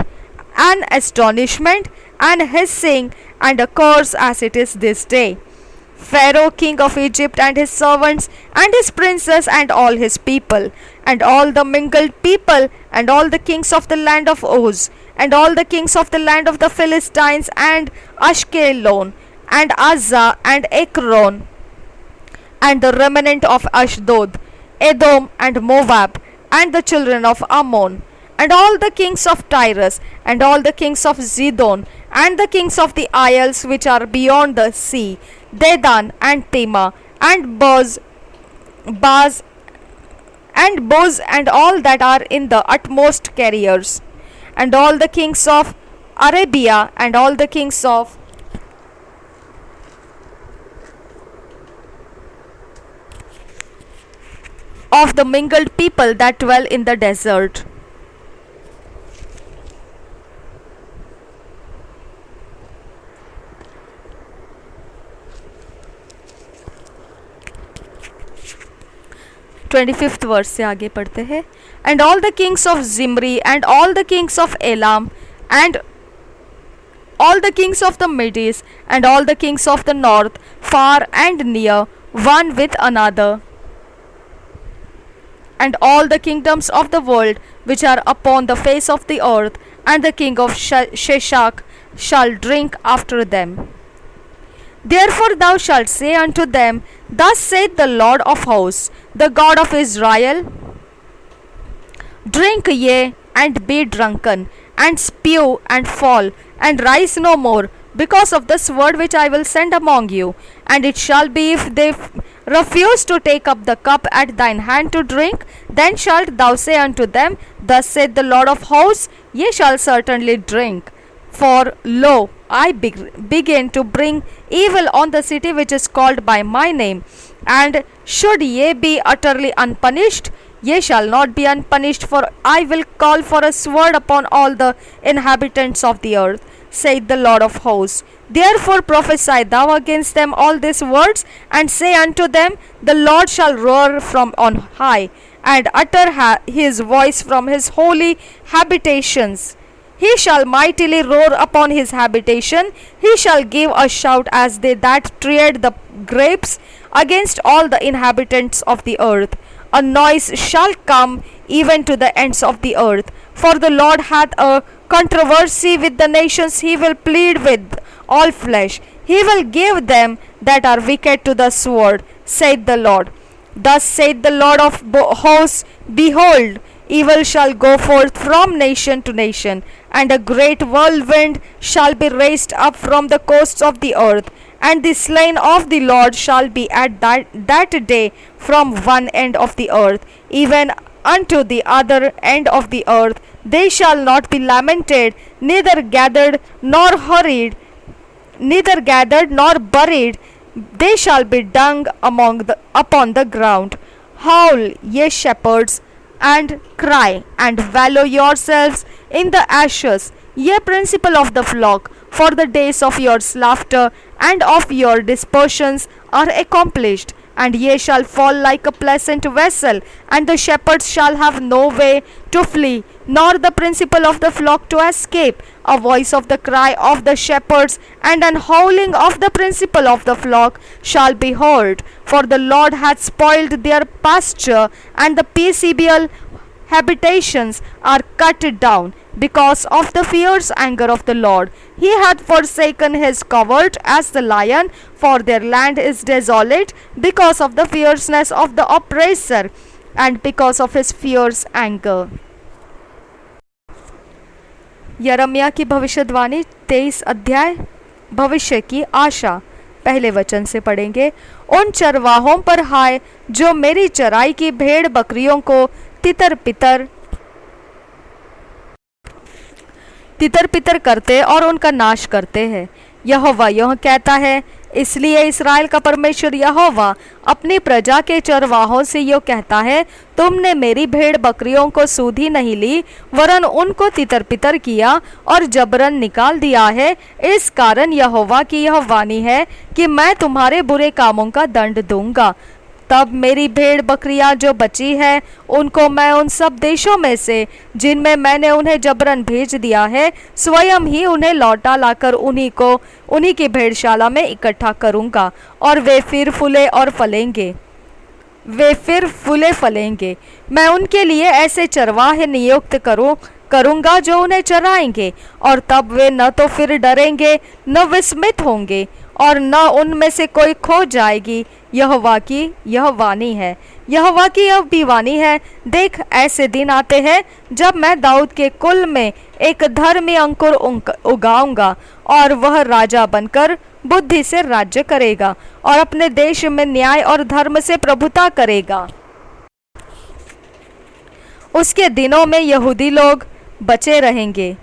an astonishment, and hissing, and a curse, as it is this day. Pharaoh king of Egypt and his servants and his princes and all his people, and all the mingled people, and all the kings of the land of Uz, and all the kings of the land of the Philistines, and Ashkelon, and Azza, and Ekron, and the remnant of Ashdod, Edom, and Moab, and the children of Ammon, and all the kings of Tyrus, and all the kings of Zidon, and the kings of the isles which are beyond the sea, Dedan, and Tema, and Baz, and all that are in the utmost carriers, and all the kings of Arabia, and all the kings of the mingled people that dwell in the desert. Twenty verse से आगे पढ़ते हैं. And all the kings of Zimri, and all the kings of Elam, and all the kings of the Medes and all the kings of the north, far and near, one with another, and all the kingdoms of the world which are upon the face of the earth, and the king of Sheshach shall drink after them. Therefore thou shalt say unto them, Thus saith the Lord of hosts, the God of Israel, Drink ye, and be drunken, and spew, and fall, and rise no more, because of the sword which I will send among you. And it shall be, if they refuse to take up the cup at thine hand to drink, then shalt thou say unto them, Thus saith the Lord of hosts, Ye shall certainly drink. For lo, I begin to bring evil on the city which is called by my name. And should ye be utterly unpunished, ye shall not be unpunished, for I will call for a sword upon all the inhabitants of the earth, saith the Lord of hosts. Therefore prophesy thou against them all these words, and say unto them, The Lord shall roar from on high, and utter his voice from his holy habitations. He shall mightily roar upon his habitation. He shall give a shout as they that tread the grapes against all the inhabitants of the earth. A noise shall come even to the ends of the earth. For the Lord hath a controversy with the nations. He will plead with all flesh. He will give them that are wicked to the sword, saith the Lord. Thus saith the Lord of hosts, Behold, evil shall go forth from nation to nation, and a great whirlwind shall be raised up from the coasts of the earth, and the slain of the Lord shall be at that day from one end of the earth even unto the other end of the earth. They shall not be lamented, neither gathered nor hurried, neither gathered nor buried. They shall be dung upon the ground. Howl, ye shepherds, and cry, and wallow yourselves in the ashes, ye principal of the flock, for the days of your slaughter and of your dispersions are accomplished. And ye shall fall like a pleasant vessel, and the shepherds shall have no way to flee, nor the principal of the flock to escape. A voice of the cry of the shepherds and an howling of the principal of the flock shall be heard. For the Lord hath spoiled their pasture, and the peaceable habitations are cut down, because of the fierce anger of the Lord. He hath forsaken his covert as the lion, for their land is desolate, because of the fierceness of the oppressor, and because of his fierce anger. यरम्याह की भविष्यवाणी 23 अध्याय। भविष्य की आशा। पहले वचन से पढ़ेंगे। उन चरवाहों पर हाय जो मेरी चराई की भेड़ बकरियों को तितर पितर करते और उनका नाश करते हैं। यहोवा यह कहता है, इसलिए इस्राएल का परमेश्वर यहोवा अपनी प्रजा के चरवाहों से यह कहता है, तुमने मेरी भेड़ बकरियों को सूधी नहीं ली, वरन उनको तितर पितर किया और जबरन निकाल दिया है। इस कारण यहोवा की यह वाणी है कि मैं तुम्हारे बुरे कामों का दंड दूंगा। तब मेरी भेड़ बकरियां जो बची है, उनको मैं उन सब देशों में से जिनमें मैंने उन्हें जबरन भेज दिया है, स्वयं ही उन्हें लौटा लाकर उन्हीं की भेड़शाला में इकट्ठा करूंगा, और वे फिर फूले और फलेंगे। मैं उनके लिए ऐसे चरवाहे नियुक्त करूंगा जो उन्हें चराएंगे, और तब वे न तो फिर डरेंगे न विस्मित होंगे, और न उनमें से कोई खो जाएगी। यहोवा की यह वाणी है। यहोवा की यह भी वाणी है, देख ऐसे दिन आते हैं जब मैं दाऊद के कुल में एक धर्मी अंकुर उगाऊंगा, और वह राजा बनकर बुद्धि से राज्य करेगा, और अपने देश में न्याय और धर्म से प्रभुता करेगा। उसके दिनों में यहूदी लोग बचे रहेंगे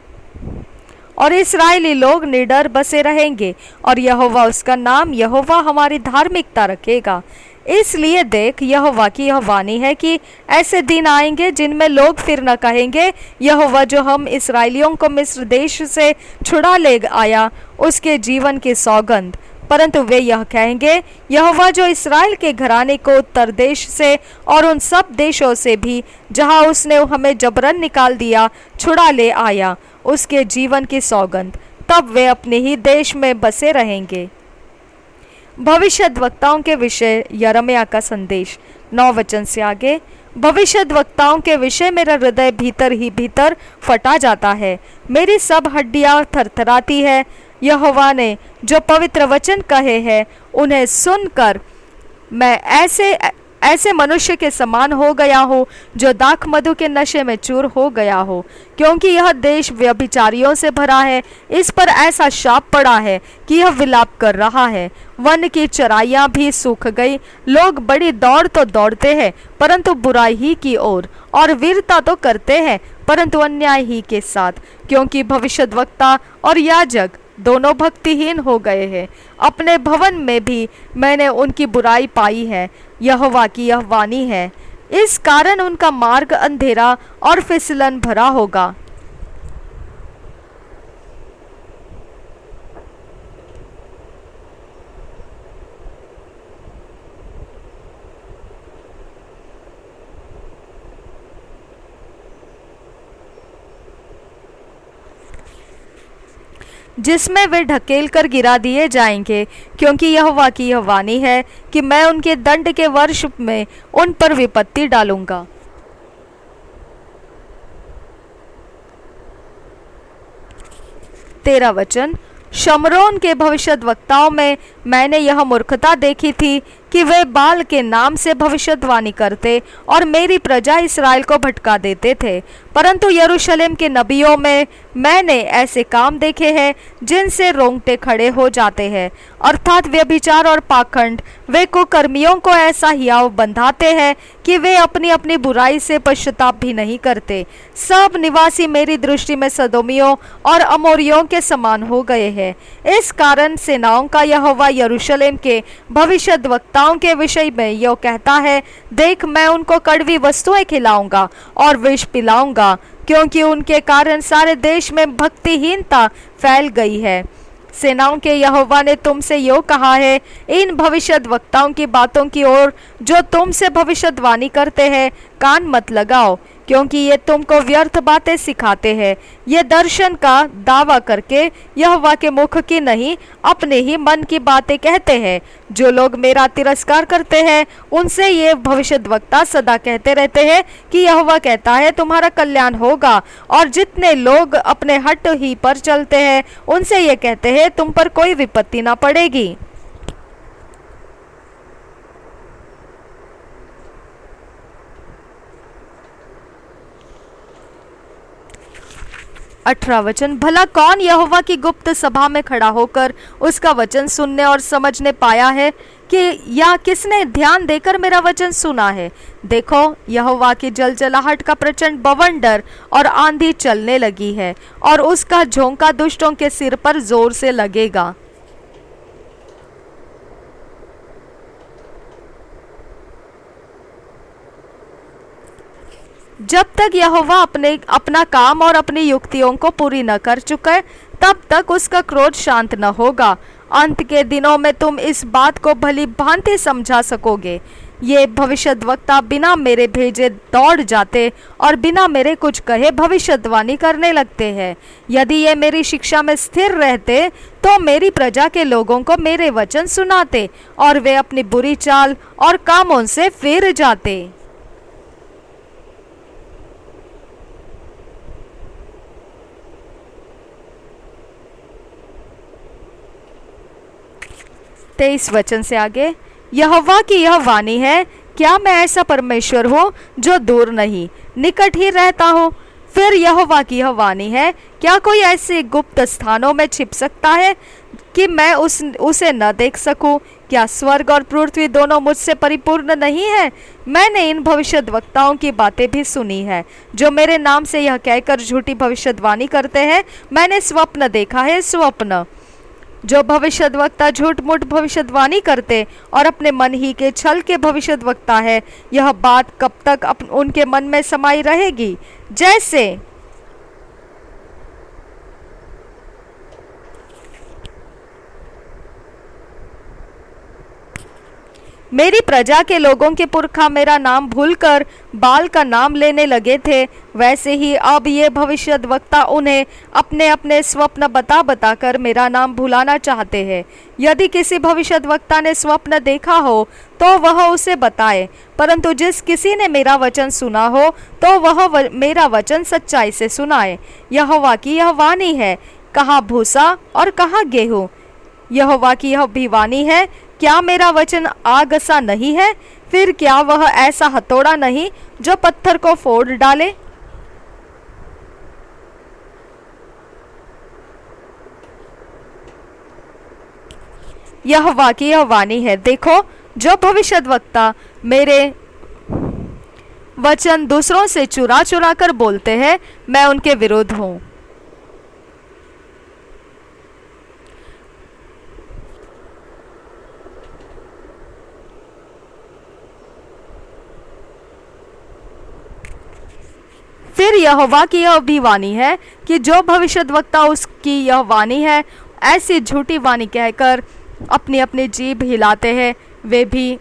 और इस्राएली लोग निडर बसे रहेंगे, और यहोवा उसका नाम यहोवा हमारी धार्मिकता रखेगा। इसलिए देख, यहोवा की यह वाणी है कि ऐसे दिन आएंगे जिनमें लोग फिर न कहेंगे, यहोवा जो हम इस्राएलियों को मिस्र देश से छुड़ा ले आया, उसके जीवन की सौगंध, परंतु वे यह कहेंगे, यहोवा जो इस्राएल के घराने को उत्तर देश से और उन सब देशों से भी जहाँ उसने हमें जबरन निकाल दिया छुड़ा ले आया, उसके जीवन की सौगंध। तब वे अपने ही देश में बसे रहेंगे। भविष्यद्वक्ताओं के विषय यिर्मयाह का संदेश 9 वचन से आगे। भविष्यद्वक्ताओं के विषय मेरा हृदय भीतर ही भीतर फटा जाता है, मेरी सब हड्डियां थरथराती है। यहोवा ने जो पवित्र वचन कहे हैं उन्हें सुनकर मैं ऐसे मनुष्य के समान हो गया हूँ जो दाख मधु के नशे में चूर हो गया हो, क्योंकि यह देश व्यभिचारियों से भरा है। इस पर ऐसा शाप पड़ा है कि यह विलाप कर रहा है। वन की चराइयाँ भी सूख गई। लोग बड़ी दौड़ तो दौड़ते हैं परंतु बुराई ही की ओर, और वीरता तो करते हैं परंतु अन्याय ही के साथ, क्योंकि भविष्यद्वक्ता और याजक दोनों भक्तिहीन हो गए हैं। अपने भवन में भी मैंने उनकी बुराई पाई है। यहोवा की यह वाणी है, इस कारण उनका मार्ग अंधेरा और फिसलन भरा होगा। जिसमें वे ढकेल कर गिरा दिए जाएंगे, क्योंकि यहोवा की यह वाणी है कि मैं उनके दंड के वर्ष में उन पर विपत्ति डालूंगा। 13 वचन। शमरोन के भविष्यद्वक्ताओं में मैंने यह मूर्खता देखी थी कि वे बाल के नाम से भविष्यद्वाणी करते और मेरी प्रजा इस्राएल को भटका देते थे, परंतु यरूशलेम के नबियों में मैंने ऐसे काम देखे हैं जिनसे रोंगटे खड़े हो जाते हैं, अर्थात व्यभिचार और पाखंड। वे कुकर्मियों को ऐसा हियाव बंधाते हैं कि वे अपनी अपनी बुराई से पश्चाताप भी नहीं करते। सब निवासी मेरी दृष्टि में सदोमियों और अमोरियों के समान हो गए हैं। इस कारण सेनाओं का यहोवा यरूशलेम के भविष्यद्वक्ताओं के विषय में यह कहता है, देख मैं उनको कड़वी वस्तुएं खिलाऊंगा और विष पिलाऊंगा, क्योंकि उनके कारण सारे देश में भक्तिहीनता फैल गई है। सेनाओं के यहोवा ने तुमसे यो कहा है, इन भविष्यद्वक्ताओं की बातों की ओर जो तुमसे भविष्यद्वाणी करते हैं कान मत लगाओ, क्योंकि ये तुमको व्यर्थ बातें सिखाते हैं। ये दर्शन का दावा करके यहोवा के मुख की नहीं अपने ही मन की बातें कहते हैं। जो लोग मेरा तिरस्कार करते हैं उनसे ये भविष्यद्वक्ता सदा कहते रहते हैं कि यहोवा कहता है तुम्हारा कल्याण होगा, और जितने लोग अपने हट ही पर चलते हैं उनसे ये कहते हैं तुम पर कोई विपत्ति ना पड़ेगी। अठारह वचन। भला कौन यहोवा की गुप्त सभा में खड़ा होकर उसका वचन सुनने और समझने पाया है, कि या किसने ध्यान देकर मेरा वचन सुना है। देखो यहोवा की जलजलाहट का प्रचंड बवंडर और आंधी चलने लगी है, और उसका झोंका दुष्टों के सिर पर जोर से लगेगा। जब तक यहोवा अपना काम और अपनी युक्तियों को पूरी न कर चुके तब तक उसका क्रोध शांत न होगा। अंत के दिनों में तुम इस बात को भली भांति समझा सकोगे। ये भविष्यद्वक्ता बिना मेरे भेजे दौड़ जाते और बिना मेरे कुछ कहे भविष्यद्वाणी करने लगते हैं। यदि ये मेरी शिक्षा में स्थिर रहते तो मेरी प्रजा के लोगों को मेरे वचन सुनाते और वे अपनी बुरी चाल और कामों से फिर जाते। तेईस वचन से आगे। यहोवा की यह वाणी है, क्या मैं ऐसा परमेश्वर हूँ जो दूर नहीं निकट ही रहता हूँ। फिर यहोवा की यह वाणी है, क्या कोई ऐसे गुप्त स्थानों में छिप सकता है कि मैं उसे न देख सकूं। क्या स्वर्ग और पृथ्वी दोनों मुझसे परिपूर्ण नहीं है। मैंने इन भविष्यद्वक्ताओं की बातें भी सुनी है जो मेरे नाम से यह कहकर झूठी भविष्यद्वाणी करते हैं, मैंने स्वप्न देखा है। स्वप्न जो भविष्यद्वक्ता झूठ मूठ भविष्यद्वाणी करते और अपने मन ही के छल के भविष्यद्वक्ता है, यह बात कब तक उनके मन में समाई रहेगी। जैसे मेरी प्रजा के लोगों के पुरखा मेरा नाम भूलकर बाल का नाम लेने लगे थे, वैसे ही अब ये भविष्यद्वक्ता उन्हें अपने अपने स्वप्न बता बता कर मेरा नाम भुलाना चाहते हैं। यदि किसी भविष्यद्वक्ता ने स्वप्न देखा हो तो वह उसे बताए, परंतु जिस किसी ने मेरा वचन सुना हो तो वह मेरा वचन सच्चाई से सुनाए। यहोवा की यह वाणी है, कहाँ भूसा और कहाँ गेहूँ। यहोवा की यह भी वाणी है, क्या मेरा वचन आग सा नहीं है? फिर क्या वह ऐसा हथौड़ा नहीं जो पत्थर को फोड़ डाले? यहोवा की यह वाणी है, देखो जो भविष्यद्वक्ता मेरे वचन दूसरों से चुरा चुरा कर बोलते हैं, मैं उनके विरुद्ध हूँ। फिर यहोवा की यह भी वाणी है कि जो भविष्यद्वक्ता उसकी यह वाणी है ऐसी झूठी वाणी कहकर अपनी अपनी जीभ हिलाते हैं, वे भी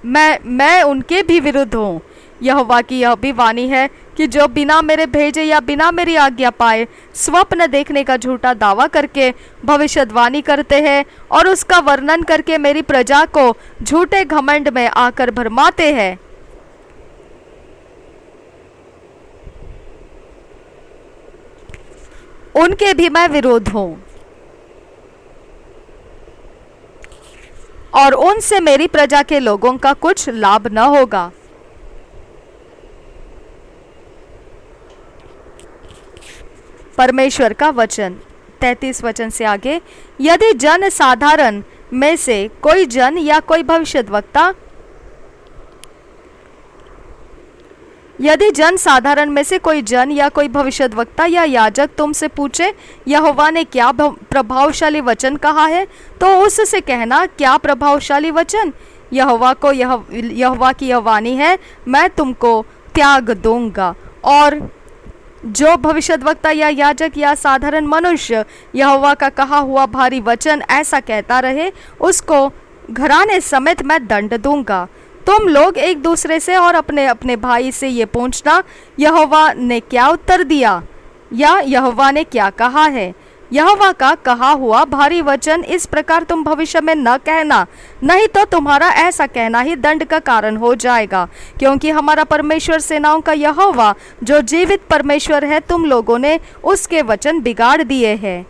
मैं उनके भी विरुद्ध हूँ। यहोवा की यह भी वाणी है कि जो बिना मेरे भेजे या बिना मेरी आज्ञा पाए स्वप्न देखने का झूठा दावा करके भविष्यवाणी करते हैं और उसका वर्णन करके मेरी प्रजा को झूठे घमंड में आकर भरमाते हैं, उनके भी मैं विरोध हूं और उनसे मेरी प्रजा के लोगों का कुछ लाभ न होगा। परमेश्वर का वचन 33 वचन से आगे, यदि जन साधारण में से कोई जन या कोई भविष्यद्वक्ता यदि जन साधारण में से कोई जन या कोई भविष्यद्वक्ता या याजक तुमसे पूछे यहोवा ने क्या प्रभावशाली वचन कहा है, तो उससे कहना क्या प्रभावशाली वचन। यहोवा की यह वाणी है, मैं तुमको त्याग दूंगा। और जो भविष्यद्वक्ता या याजक या साधारण मनुष्य यहोवा का कहा हुआ भारी वचन ऐसा कहता रहे, उसको घराने समेत मैं दंड दूंगा। तुम लोग एक दूसरे से और अपने अपने भाई से ये पूछना, यहोवा ने क्या उत्तर दिया या यहोवा ने क्या कहा है। यहोवा का कहा हुआ भारी वचन इस प्रकार तुम भविष्य में न कहना, नहीं तो तुम्हारा ऐसा कहना ही दंड का कारण हो जाएगा। क्योंकि हमारा परमेश्वर सेनाओं का यहोवा जो जीवित परमेश्वर है, तुम लोगों ने उसके वचन बिगाड़ दिए हैं।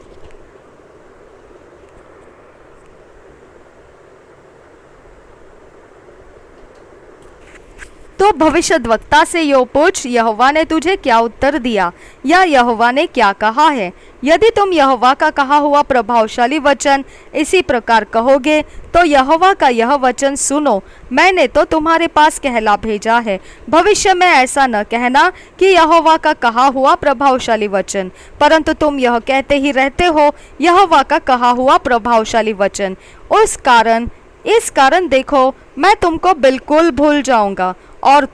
तो भविष्यद्वक्ता से यो पूछ, यहोवा ने तुझे क्या उत्तर दिया या यहोवा ने क्या कहा है। यदि तुम यहोवा का कहा हुआ प्रभावशाली वचन इसी प्रकार कहोगे, तो यहोवा का यह वचन सुनो, मैंने तो तुम्हारे पास कहला भेजा है। भविष्य में ऐसा न कहना कि यहोवा का कहा हुआ प्रभावशाली वचन, परंतु तुम यह कहते ही रहते हो, यहोवा का कहा हुआ प्रभावशाली वचन। इस कारण देखो, मैं तुमको बिल्कुल भूल जाऊंगा और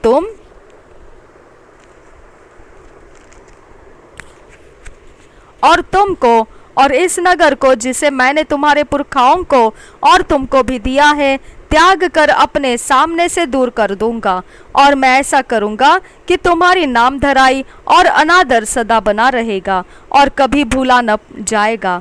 तुमको और इस नगर को जिसे मैंने तुम्हारे पुरखाओं को और तुमको भी दिया है, त्याग कर अपने सामने से दूर कर दूंगा। और मैं ऐसा करूंगा कि तुम्हारी नामधराई और अनादर सदा बना रहेगा और कभी भूला न जाएगा।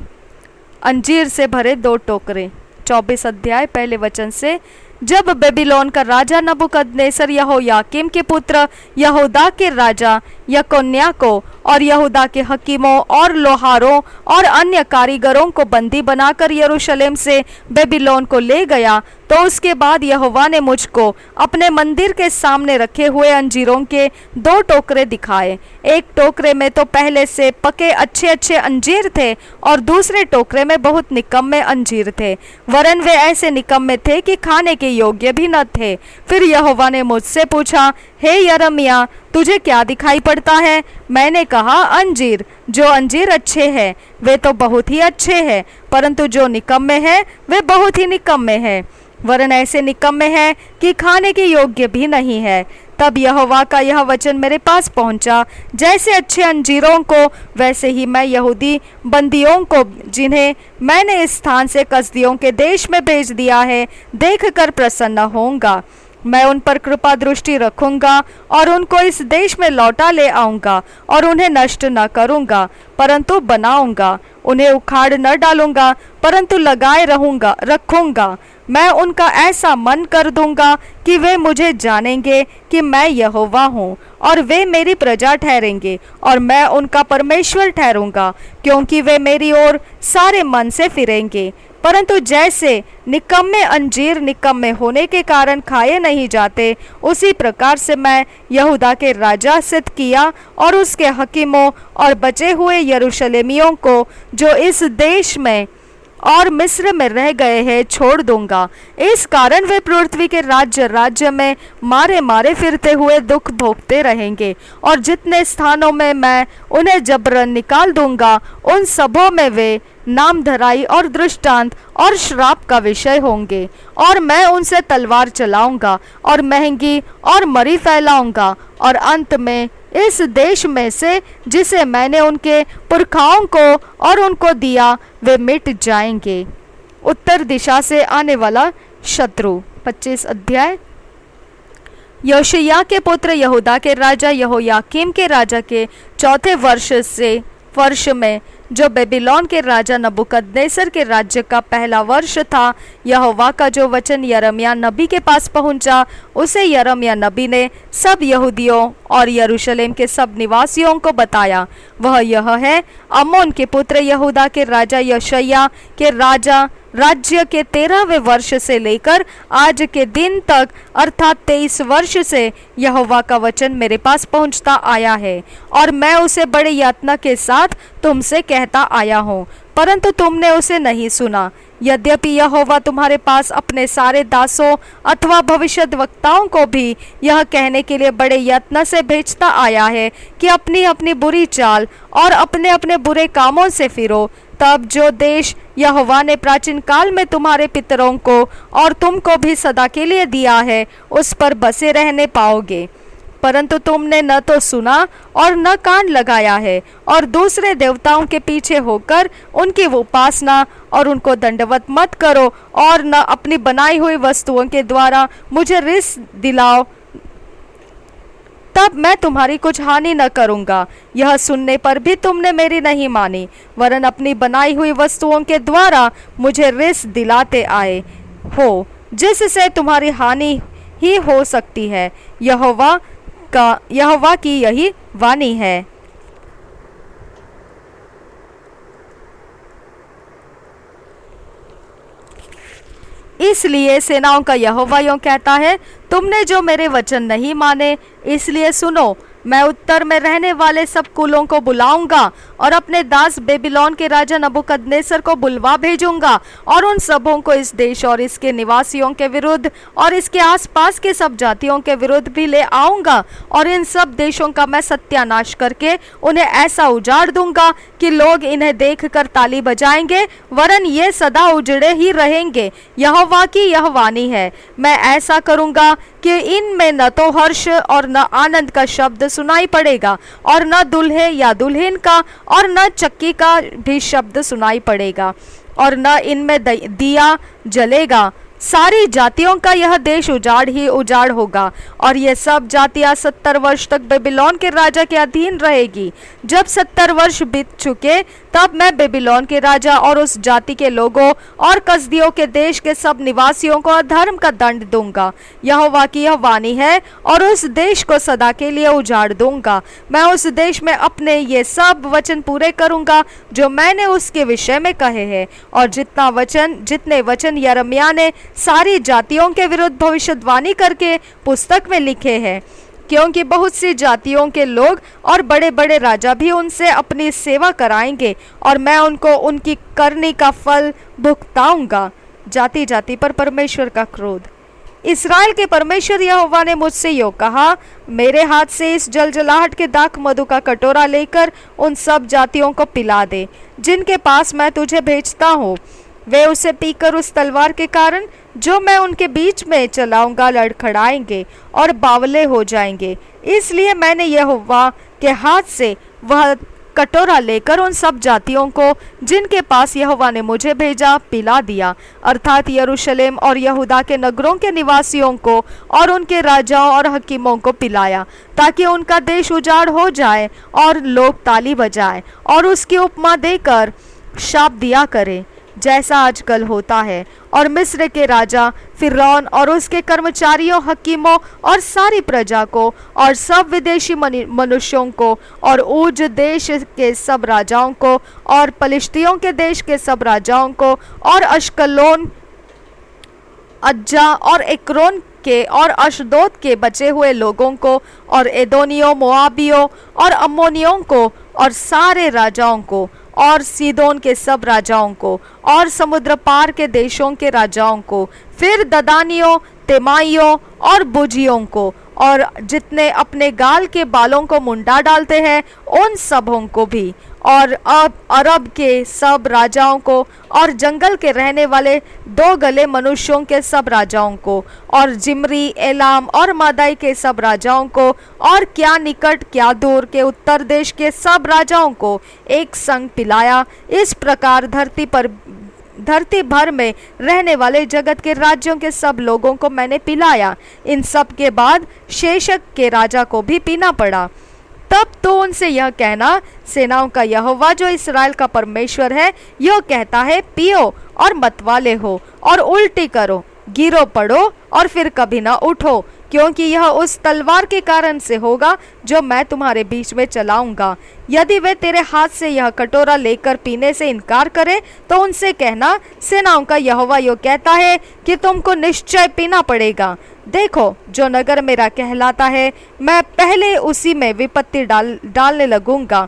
अंजीर से भरे 2 टोकरे 24 अध्याय पहले वचन से। जब बेबीलोन का राजा नबूकदनेस्सर यहोयाकीम के पुत्र यहूदा के राजा यकोन्याह को और यहूदा के हकीमों और लोहारों और अन्य कारीगरों को बंदी बनाकर यरूशलेम से बेबीलोन को ले गया, तो उसके बाद यहोवा ने मुझको अपने मंदिर के सामने रखे हुए अंजीरों के 2 टोकरे दिखाए। एक टोकरे में तो पहले से पके अच्छे अच्छे अंजीर थे और दूसरे टोकरे में बहुत निकम्मे अंजीर थे, वरन वे ऐसे निकम्मे थे कि खाने के योग्य भी न थे। फिर यहोवा ने मुझसे पूछा, हे यिर्मयाह, तुझे क्या दिखाई पड़ता है? मैंने कहा, अंजीर। जो अंजीर अच्छे हैं वे तो बहुत ही अच्छे हैं, परंतु जो निकम्मे हैं वे बहुत ही निकम्मे हैं, वरन ऐसे निकम्मे हैं कि खाने के योग्य भी नहीं है। तब यहोवा का यह वचन मेरे पास पहुंचा, जैसे अच्छे अंजीरों को वैसे ही मैं यहूदी बंदियों को, जिन्हें मैंने इस स्थान से कसदियों के देश में भेज दिया है, देखकर प्रसन्न होऊंगा। मैं उन पर कृपा दृष्टि रखूंगा और उनको इस देश में लौटा ले आऊंगा और उन्हें नष्ट न करूंगा परंतु बनाऊंगा। उन्हें उखाड़ न डालूंगा परंतु लगाए रखूंगा। मैं उनका ऐसा मन कर दूंगा कि वे मुझे जानेंगे कि मैं यहोवा हूँ, और वे मेरी प्रजा ठहरेंगे और मैं उनका परमेश्वर ठहरूंगा, क्योंकि वे मेरी ओर सारे मन से फिरेंगे। परंतु जैसे निकम्मे अंजीर निकम्मे होने के कारण खाए नहीं जाते, उसी प्रकार से मैं यहूदा के राजा सिदकिय्याह और उसके हकीमों और बचे हुए यरूशलेमियों को, जो इस देश में और मिस्र में रह गए हैं, छोड़ दूंगा। इस कारण वे पृथ्वी के राज्य राज्य में मारे मारे फिरते हुए दुख भोगते रहेंगे, और जितने स्थानों में मैं उन्हें जबरन निकाल दूंगा, उन सबों में वे नामधराई और दृष्टांत और श्राप का विषय होंगे। और मैं उनसे तलवार चलाऊंगा और महंगी और मरी फैलाऊंगा, और अंत में इस देश में से जिसे मैंने उनके पुरखाओं को और उनको दिया, वे मिट जाएंगे। उत्तर दिशा से आने वाला शत्रु। 25 अध्याय। योशिय्याह के पुत्र यहूदा के राजा यहोयाकीम के राजा के चौथे वर्ष में, जो बेबीलोन के राजा नबूकदनेस्सर के राज्य का पहला वर्ष था, यहोवा का जो वचन यिर्मयाह नबी के पास पहुंचा, उसे यिर्मयाह नबी ने सब यहूदियों और यरूशलेम के सब निवासियों को बताया। वह यह है, आमोन के पुत्र यहूदा के राजा योशिय्याह के राज्य के 13वें वर्ष से लेकर आज के दिन तक, अर्थात 23 वर्ष से यहोवा का वचन मेरे पास पहुंचता आया है, और मैं उसे बड़े यातना के साथ तुमसे कहता आया हूँ, परंतु तुमने उसे नहीं सुना। यद्यपि यहोवा तुम्हारे पास अपने सारे दासों अथवा भविष्यद्वक्ताओं को भी यह कहने के लिए बड़े यत्न से भेजता आया है कि अपनी अपनी बुरी चाल और अपने अपने बुरे कामों से फिरो, तब जो देश यहोवा ने प्राचीन काल में तुम्हारे पितरों को और तुमको भी सदा के लिए दिया है, उस पर बसे रहने पाओगे। परंतु तुमने न तो सुना और न कान लगाया है, और दूसरे देवताओं के पीछे होकर उनकी उपासना और उनको दंडवत मत करो, और न अपनी बनाई हुई वस्तुओं के द्वारा मुझे रिस दिलाओ, तब मैं तुम्हारी कुछ हानि न करूंगा। यह सुनने पर भी तुमने मेरी नहीं मानी, वरन अपनी बनाई हुई वस्तुओं के द्वारा मुझे रिस दिलाते आए हो, जिससे तुम्हारी हानि ही हो सकती है। यहोवा की यही वाणी है। इसलिए सेनाओं का यहोवा यूं कहता है, तुमने जो मेरे वचन नहीं माने, इसलिए सुनो, मैं उत्तर में रहने वाले सब कुलों को बुलाऊंगा और अपने दास बेबीलोन के राजा नबूकदनेस्सर को बुलवा भेजूंगा, और उन सबों को इस देश और इसके निवासियों के विरुद्ध और इसके आसपास के सब जातियों के विरुद्ध भी ले आऊंगा, और इन सब देशों का मैं सत्यानाश करके उन्हें ऐसा उजाड़ दूंगा कि लोग इन्हें देखकर ताली बजाएंगे, वरन ये सदा उजड़े ही रहेंगे। यहोवा की यह वाणी है, मैं ऐसा करूंगा कि इनमें न तो हर्ष और न आनंद का शब्द सुनाई पड़ेगा, और न दूल्हे या दुल्हन का और न चक्की का भी शब्द सुनाई पड़ेगा, और न इनमें दिया जलेगा। सारी जातियों का यह देश उजाड़ ही उजाड़ होगा, और ये सब जातियां 70 वर्ष तक बेबीलोन के राजा के अधीन रहेगी। जब 70 वर्ष बीत चुके, तब मैं बेबीलोन के राजा और उस जाति के लोगों और कसदियों के देश के सब निवासियों को अधर्म का दंड दूंगा। यहोवा की यह वाणी है, और उस देश को सदा के लिए उजाड़ दूंगा। मैं उस देश में अपने ये सब वचन पूरे करूंगा जो मैंने उसके विषय में कहे हैं, और जितने वचन यिर्मयाह ने सारी जातियों के विरुद्ध भविष्यवाणी करके पुस्तक में लिखे हैं, क्योंकि बहुत सी जातियों के लोग और बड़े बड़े राजा भी उनसे अपनी सेवा कराएंगे, और मैं उनको उनकी करनी का फल भुगताऊंगा। जाति जाति पर परमेश्वर का क्रोध। इस्राएल के परमेश्वर यहोवा ने मुझसे यो कहा, मेरे हाथ से इस जलजलाहट के दाख मधु का कटोरा लेकर उन सब जातियों को पिला दे जिनके पास मैं तुझे भेजता हूँ। वे उसे पीकर उस तलवार के कारण जो मैं उनके बीच में चलाऊंगा लड़खड़ाएंगे और बावले हो जाएंगे। इसलिए मैंने यहोवा के हाथ से वह कटोरा लेकर उन सब जातियों को जिनके पास यहोवा ने मुझे भेजा पिला दिया, अर्थात यरूशलेम और यहूदा के नगरों के निवासियों को और उनके राजाओं और हकीमों को पिलाया, ताकि उनका देश उजाड़ हो जाए और लोग ताली बजाएं और उसकी उपमा देकर शाप दिया करें, जैसा आजकल होता है। और मिस्र के राजा फिरौन और उसके कर्मचारियों, हकीमों और सारी प्रजा को और सब विदेशी मनुष्यों को और ऊज देश के सब राजाओं को और पलिश्तियों के देश के सब राजाओं को और अश्कलोन, अज्जा और एक्रोन के और अशदोद के बचे हुए लोगों को और एदोनियों, मोआबियों और अम्मोनियों को और सारे राजाओं को और सीदोन के सब राजाओं को और समुद्र पार के देशों के राजाओं को, फिर ददानियों, तेमाइयों और बुजियों को, और जितने अपने गाल के बालों को मुंडा डालते हैं उन सबों को भी, और अब अरब के सब राजाओं को और जंगल के रहने वाले दो गले मनुष्यों के सब राजाओं को और जिमरी, एलाम और मादाई के सब राजाओं को और क्या निकट क्या दूर के उत्तर देश के सब राजाओं को एक संग पिलाया। इस प्रकार धरती भर में रहने वाले जगत के राज्यों के सब लोगों को मैंने पिलाया। इन सब के बाद शेशक के राजा को भी पीना पड़ा। तब तो उनसे यह कहना, सेनाओं का यहोवा जो इस्राएल का परमेश्वर है यह कहता है, पियो और मतवाले हो और उल्टी करो, गिरो पड़ो और फिर कभी ना उठो, क्योंकि यह उस तलवार के कारण से होगा जो मैं तुम्हारे बीच में चलाऊंगा। यदि वे तेरे हाथ से यह कटोरा लेकर पीने से इनकार करें तो उनसे कहना, सेनाओं का यहोवा यो कहता है कि तुमको निश्चय पीना पड़ेगा। देखो, जो नगर मेरा कहलाता है मैं पहले उसी में विपत्ति डालने लगूंगा।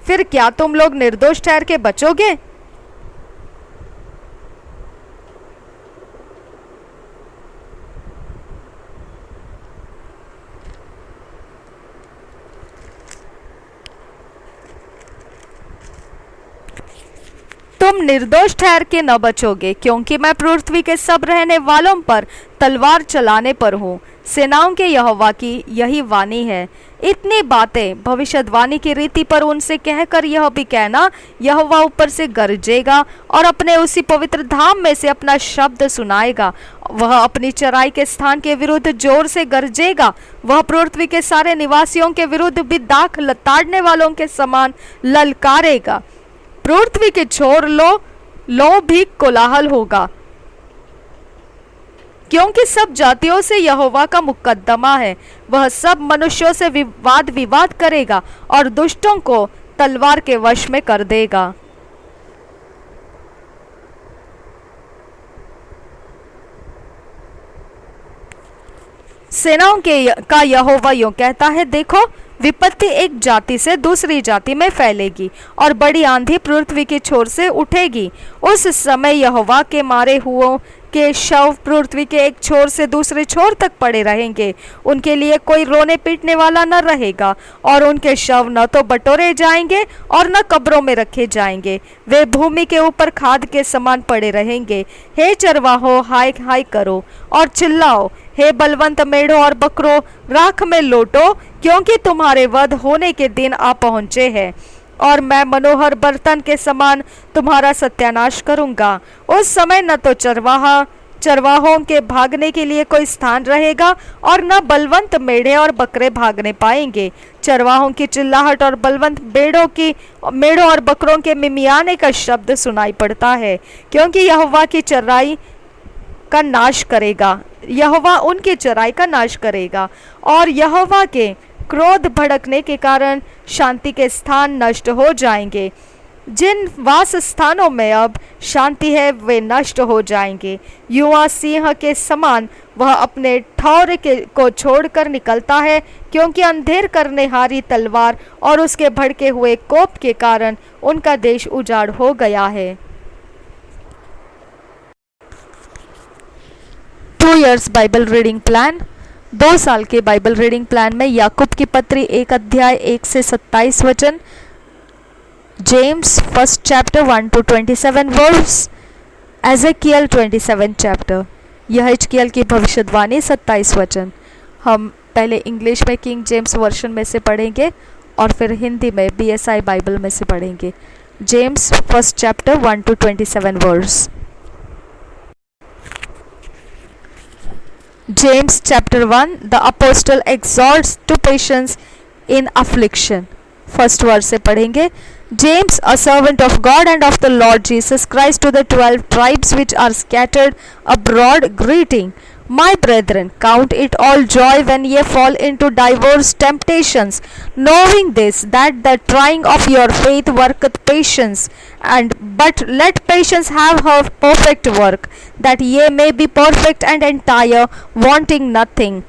फिर क्या तुम लोग निर्दोष ठहर के बचोगे? तुम निर्दोष ठहर के न बचोगे, क्योंकि मैं पृथ्वी के सब रहने वालों पर तलवार चलाने पर हूँ। सेनाओं के यहोवा की यही वाणी है। इतनी बातें भविष्यवाणी की रीति पर उनसे कहकर यह भी कहना, यहोवा ऊपर से गरजेगा और अपने उसी पवित्र धाम में से अपना शब्द सुनाएगा। वह अपनी चराई के स्थान के विरुद्ध जोर से गरजेगा। वह पृथ्वी के सारे निवासियों के विरुद्ध भी दाख लताड़ने वालों के समान ललकारेगा। पृथ्वी के छोर लो भी कोलाहल होगा, क्योंकि सब जातियों से यहोवा का मुकद्दमा है। वह सब मनुष्यों से विवाद करेगा और दुष्टों को तलवार के वश में कर देगा। सेनाओं का यहोवा यूं कहता है, देखो, विपत्ति एक जाति से दूसरी जाति में फैलेगी और बड़ी आंधी पृथ्वी की छोर से उठेगी। उस समय यहोवा के मारे हुओं के शव पृथ्वी के एक छोर से दूसरे छोर तक पड़े रहेंगे। उनके लिए कोई रोने पीटने वाला न रहेगा और उनके शव न तो बटोरे जाएंगे और न कब्रों में रखे जाएंगे। वे भूमि के ऊपर खाद के समान पड़े रहेंगे। हे चरवाहो, हाय हाय करो और चिल्लाओ। हे बलवंत मेढ़ों और बकरों, राख में लौटो, क्योंकि तुम्हारे वध होने के दिन आ पहुँचे हैं और मैं मनोहर बर्तन के समान तुम्हारा सत्यानाश करूंगा। उस समय न तो चरवाहों के भागने के लिए कोई स्थान रहेगा और न बलवंत मेढ़े और बकरे भागने पाएंगे। चरवाहों की चिल्लाहट और बलवंत मेढ़ों और बकरों के मिमियाने का शब्द सुनाई पड़ता है, क्योंकि यहोवा की चराई का नाश करेगा। यहोवा उनकी चराई का नाश करेगा और यहोवा के क्रोध भड़कने के कारण शांति के स्थान नष्ट हो जाएंगे। जिन वास स्थानों में अब शांति है वे नष्ट हो जाएंगे। युवा सिंह के समान वह अपने ठौर को छोड़कर निकलता है, क्योंकि अंधेर करने हारी तलवार और उसके भड़के हुए कोप के कारण उनका देश उजाड़ हो गया है। 2 years बाइबल रीडिंग प्लान। 2 साल के बाइबल रीडिंग प्लान में याकूब की पत्री 1 अध्याय 1 से 27 वचन, James 1 chapter 1 to 27 verse, Ezekiel 27 chapter। यह हिजकिय्याल की भविष्यवाणी 27 वचन। हम पहले इंग्लिश में किंग जेम्स वर्शन में से पढ़ेंगे और फिर हिंदी में BSI बाइबल में से पढ़ेंगे। James first chapter 1 to 27 verse. James chapter 1, the apostle exhorts to patience in affliction। First verse से पढ़ेंगे। James, a servant of God and of the Lord Jesus Christ, to the 12 tribes which are scattered abroad, greeting. My brethren, count it all joy when ye fall into diverse temptations, knowing this, that the trying of your faith worketh patience. But let patience have her perfect work, that ye may be perfect and entire, wanting nothing.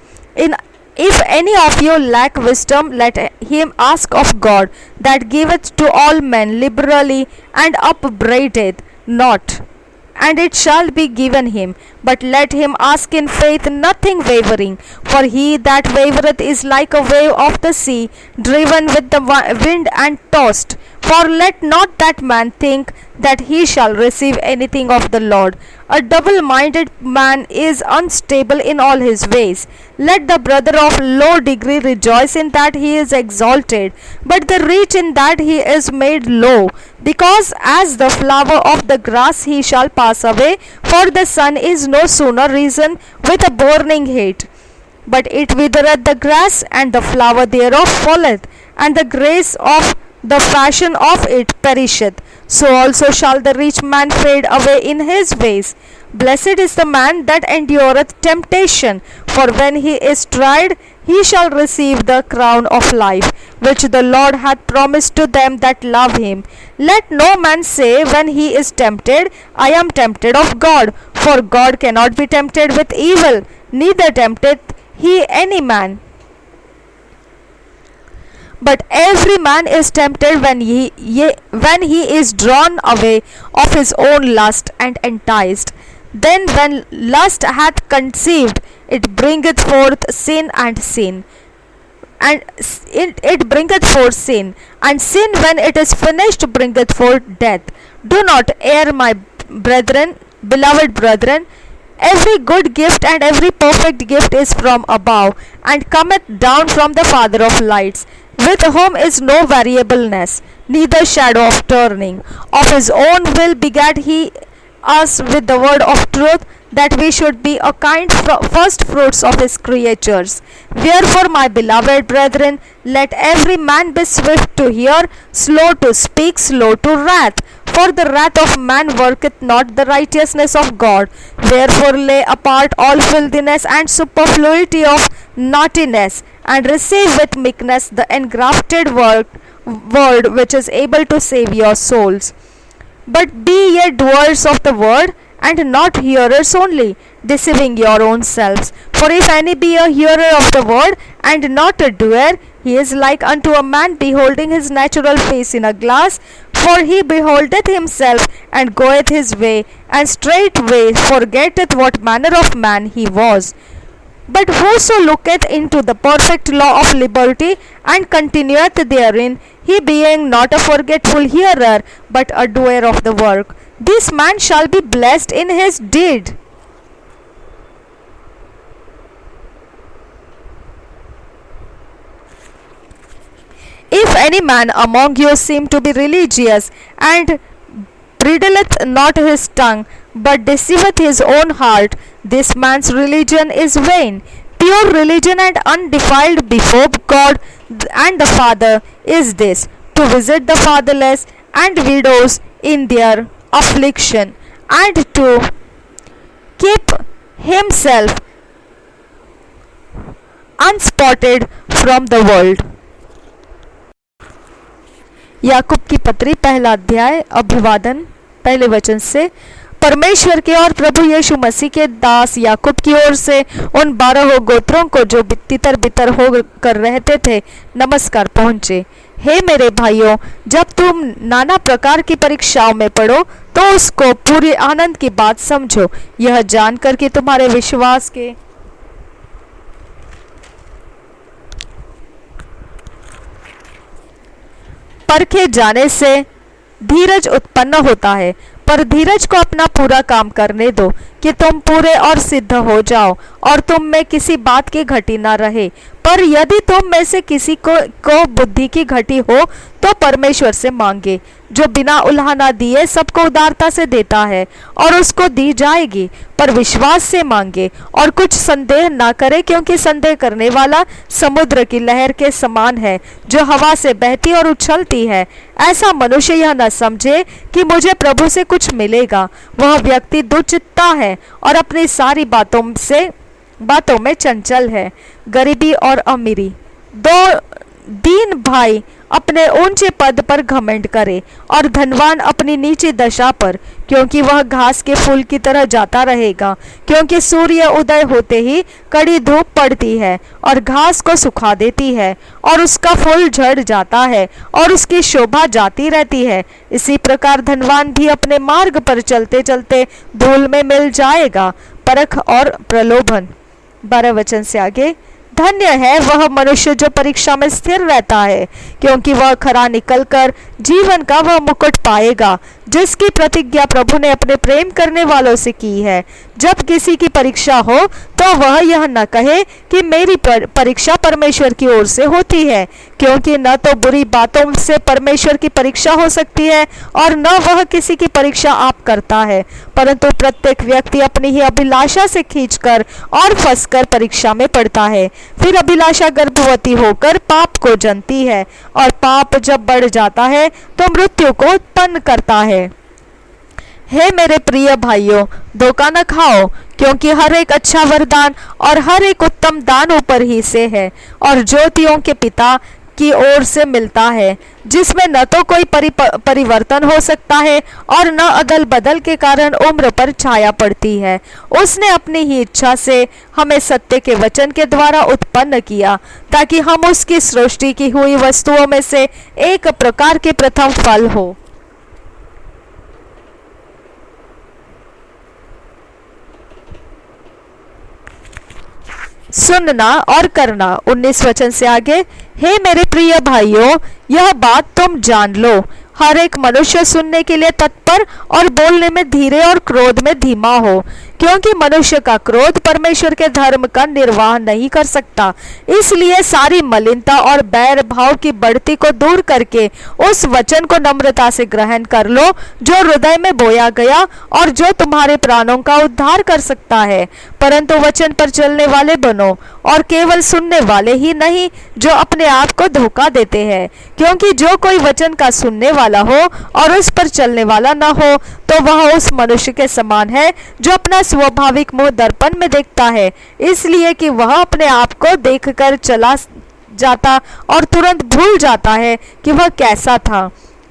If any of you lack wisdom, let him ask of God, that giveth to all men liberally, and upbraideth not, and it shall be given him. But let him ask in faith, nothing wavering. For he that wavereth is like a wave of the sea, driven with the wind and tossed. For let not that man think that he shall receive anything of the Lord. A double-minded man is unstable in all his ways. Let the brother of low degree rejoice in that he is exalted, but the rich in that he is made low. Because as the flower of the grass he shall pass away, for the sun is no sooner risen with a burning heat. But it withereth the grass, and the flower thereof falleth, and the grace of the fashion of it perisheth. So also shall the rich man fade away in his ways. Blessed is the man that endureth temptation, for when he is tried, he shall receive the crown of life, which the Lord hath promised to them that love him. Let no man say when he is tempted, I am tempted of God. For God cannot be tempted with evil, neither tempteth he any man. But every man is tempted when he is drawn away of his own lust and enticed. Then when lust hath conceived, it bringeth forth sin, and sin, and it bringeth forth sin, and sin when it is finished bringeth forth death. Do not err, my brethren, beloved brethren. Every good gift and every perfect gift is from above, and cometh down from the Father of lights, with whom is no variableness, neither shadow of turning. Of his own will begat he us with the word of truth, that we should be a kind first fruits of his creatures. Wherefore, my beloved brethren, let every man be swift to hear, slow to speak, slow to wrath. For the wrath of man worketh not the righteousness of God. Wherefore lay apart all filthiness and superfluity of naughtiness, and receive with meekness the engrafted word which is able to save your souls. But be ye doers of the word, and not hearers only, deceiving your own selves. For if any be a hearer of the word, and not a doer, he is like unto a man beholding his natural face in a glass. For he beholdeth himself, and goeth his way, and straightway forgetteth what manner of man he was. But whoso looketh into the perfect law of liberty, and continueth therein, he being not a forgetful hearer, but a doer of the work, this man shall be blessed in his deed. If any man among you seem to be religious, and bridleth not his tongue, but deceiveth his own heart, this man's religion is vain. Pure religion and undefiled before God and the Father is this, to visit the fatherless and widows in their affliction, and to keep himself unspotted from the world. याकूब की पत्री पहला अध्याय। अभिवादन पहले वचन से। परमेश्वर के और प्रभु यीशु मसीह के दास याकूब की ओर से उन 12 गोत्रों को जो तितर बितर हो कर रहते थे नमस्कार पहुँचे। हे मेरे भाइयों, जब तुम नाना प्रकार की परीक्षाओं में पड़ो तो उसको पूरे आनंद की बात समझो, यह जानकर कि तुम्हारे विश्वास के परखे जाने से धीरज उत्पन्न होता है। पर धीरज को अपना पूरा काम करने दो, कि तुम पूरे और सिद्ध हो जाओ और तुम में किसी बात की घटी न रहे। पर यदि तुम में से किसी को बुद्धि की घटी हो तो परमेश्वर से मांगे, जो बिना उलाहना दिए सबको उदारता से देता है, और उसको दी जाएगी। पर विश्वास से मांगे और कुछ संदेह ना करे, क्योंकि संदेह करने वाला समुद्र की लहर के समान है, जो हवा से बहती और उछलती है। ऐसा मनुष्य यह न समझे कि मुझे प्रभु से कुछ मिलेगा। वह व्यक्ति दुचित्ता है और अपनी सारी बातों में चंचल है। गरीबी और अमीरी, दो दीन भाई अपने ऊंचे पद पर घमंड करे और धनवान अपनी नीची दशा पर, क्योंकि वह घास के फूल की तरह जाता रहेगा। क्योंकि सूर्य उदय होते ही कड़ी धूप पड़ती है और घास को सुखा देती है, और उसका फूल झड़ जाता है और उसकी शोभा जाती रहती है। इसी प्रकार धनवान भी अपने मार्ग पर चलते चलते धूल में मिल जाएगा। परख और प्रलोभन, 12 वचन से आगे। धन्य है वह मनुष्य जो परीक्षा में स्थिर रहता है, क्योंकि वह खरा निकलकर जीवन का वह मुकुट पाएगा, जिसकी प्रतिज्ञा प्रभु ने अपने प्रेम करने वालों से की है। जब किसी की परीक्षा हो तो वह यह न कहे कि मेरी परीक्षा परमेश्वर की ओर से होती है, क्योंकि न तो बुरी बातों से परमेश्वर की परीक्षा हो सकती है और न वह किसी की परीक्षा आप करता है, परंतु प्रत्येक व्यक्ति अपनी ही अभिलाषा से खींचकर और फंसकर परीक्षा में पड़ता है। फिर अभिलाषा गर्भवती होकर पाप को जनती है, और पाप जब बढ़ जाता है तो मृत्यु को उत्पन्न करता है। हे मेरे प्रिय भाइयों, धोखा न खाओ, क्योंकि हर एक अच्छा वरदान और हर एक उत्तम दान ऊपर ही से है और ज्योतियों के पिता की ओर से मिलता है, जिसमें न तो कोई परिवर्तन हो सकता है और न अदल बदल के कारण उम्र पर छाया पड़ती है। उसने अपनी ही इच्छा से हमें सत्य के वचन के द्वारा उत्पन्न किया, ताकि हम उसकी सृष्टि की हुई वस्तुओं में से एक प्रकार के प्रथम फल हो। सुनना और करना, 19 वचन से आगे। हे मेरे प्रिय भाइयों, यह बात तुम जान लो, हर एक मनुष्य सुनने के लिए तत्पर और बोलने में धीरे और क्रोध में धीमा हो, क्योंकि मनुष्य का क्रोध परमेश्वर के धर्म का निर्वाह नहीं कर सकता। इसलिए सारी मलिनता और बैर भाव की बढ़ती को दूर करके उस वचन को नम्रता से ग्रहण कर लो, जो हृदय में बोया गया और जो तुम्हारे प्राणों का उद्धार कर सकता है। परंतु वचन पर चलने वाले बनो, और केवल सुनने वाले ही नहीं, जो अपने आप को धोखा देते हैं। क्योंकि जो कोई वचन का सुनने वाला हो और उस पर चलने वाला न हो, तो वह उस मनुष्य के समान है जो अपना स्वाभाविक मुंह दर्पण में देखता है, इसलिए कि वह अपने आप को देखकर चला जाता और तुरंत भूल जाता है कि वह कैसा था।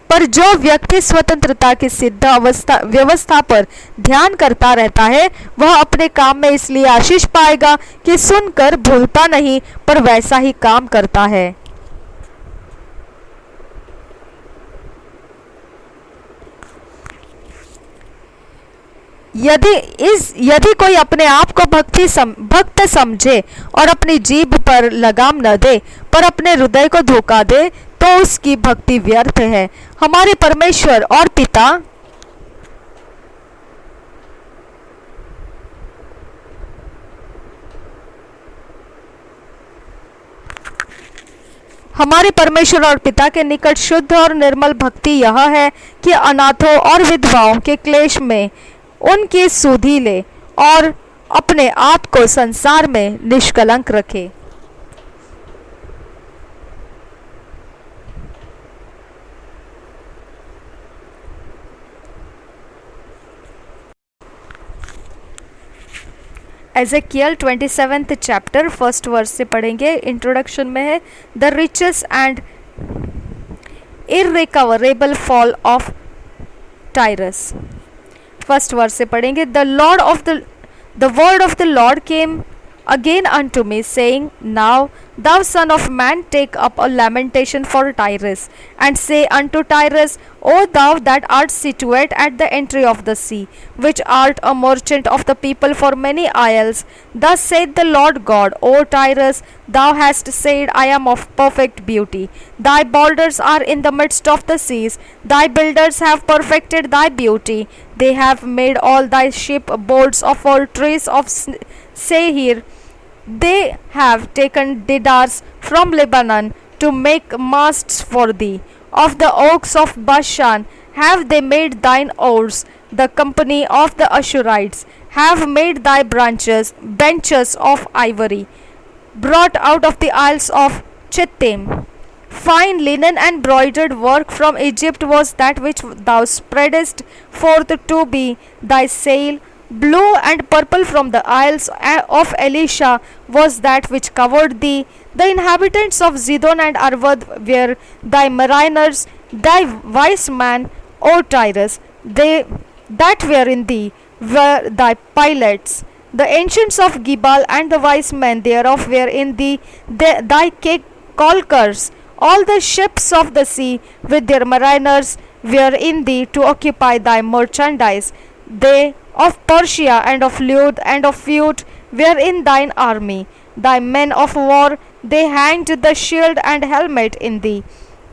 पर जो व्यक्ति स्वतंत्रता की सिद्ध व्यवस्था पर ध्यान करता रहता है, वह अपने काम में इसलिए आशीष पाएगा कि सुनकर भूलता नहीं, पर वैसा ही काम करता है। यदि कोई अपने आप को भक्त समझे और अपनी जीभ पर लगाम न दे, पर अपने हृदय को धोखा दे, तो उसकी भक्ति व्यर्थ है। हमारे परमेश्वर और पिता के निकट शुद्ध और निर्मल भक्ति यह है कि अनाथों और विधवाओं के क्लेश में उनकी सुधि ले और अपने आप को संसार में निष्कलंक रखे। Ezekiel 27th chapter 1st verse से पढ़ेंगे। इंट्रोडक्शन में है the riches and irrecoverable fall of Tyrus. 1st verse से पढ़ेंगे। The word of the Lord came again unto me, saying, Now Thou son of man, take up a lamentation for Tyrus, and say unto Tyrus, O thou that art situate at the entry of the sea, which art a merchant of the people for many isles, thus saith the Lord God, O Tyrus, thou hast said, I am of perfect beauty. Thy borders are in the midst of the seas, thy builders have perfected thy beauty. They have made all thy ship boards of all trees of Seir. They have taken Dedars from Lebanon to make masts for thee. Of the oaks of Bashan have they made thine oars. The company of the Ashurites have made thy branches benches of ivory, brought out of the isles of Chittim. Fine linen and broidered work from Egypt was that which thou spreadest forth to be thy sail. Blue and purple from the isles of Elisha was that which covered thee. The inhabitants of Zidon and Arvad were thy mariners, thy wise man, O Tyrus. They that were in thee were thy pilots. The ancients of Gibal and the wise men thereof were in thee, thy caulkers. All the ships of the sea with their mariners were in thee to occupy thy merchandise. They of Persia and of Lud and of Phut were in thine army. Thy men of war, they hanged the shield and helmet in thee.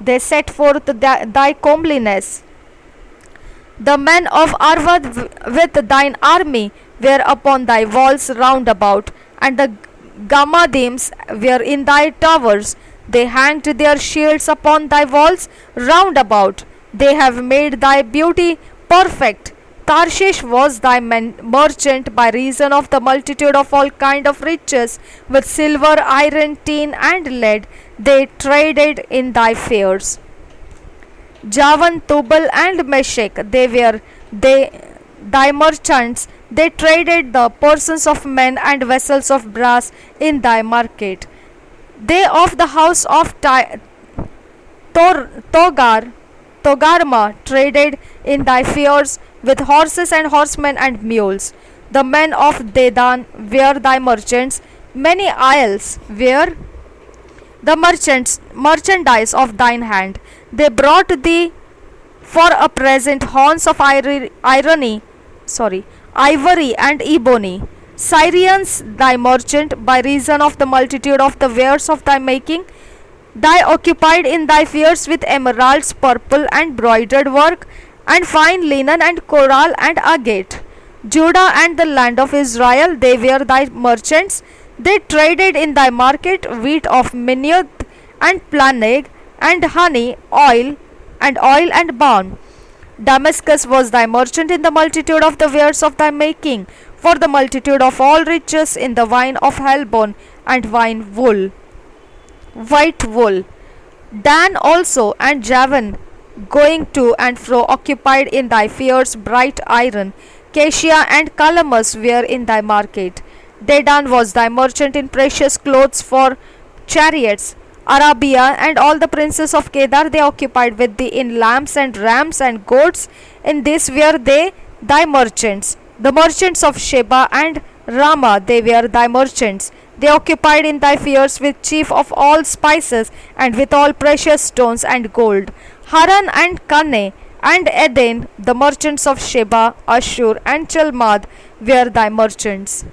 They set forth thy comeliness. The men of Arvad with thine army were upon thy walls round about, and the Gamadims were in thy towers. They hanged their shields upon thy walls round about. They have made thy beauty perfect. Tarshish was thy merchant by reason of the multitude of all kind of riches, with silver, iron, tin, and lead. They traded in thy fairs. Javan, Tubal, and Meshech, thy merchants. They traded the persons of men and vessels of brass in thy market. They of the house of Togarma traded in thy fairs with horses and horsemen and mules. The men of Dedan were thy merchants. Many isles were the merchandise of thine hand. They brought thee for a present horns of ivory and ebony. Syrians thy merchant by reason of the multitude of the wares of thy making. Thy occupied in thy fairs with emeralds, purple and broidered work, and fine linen and coral and agate. Judah and the land of Israel, they were thy merchants. They traded in thy market wheat of Minioth and Planeg, and honey, oil and balm. Damascus was thy merchant in the multitude of the wares of thy making, for the multitude of all riches in the wine of Helbon and white wool. Dan also and Javan, going to and fro, occupied in thy fairs bright iron. Cassia and Calamus were in thy market. Dedan was thy merchant in precious clothes for chariots. Arabia and all the princes of Kedar, they occupied with thee in lambs and rams and goats. In this were they thy merchants. The merchants of Sheba and Ramah, they were thy merchants. They occupied in thy fairs with chief of all spices, and with all precious stones and gold. Haran and Kane and Eden, the merchants of Sheba, Ashur, and Chalmad, were thy merchants.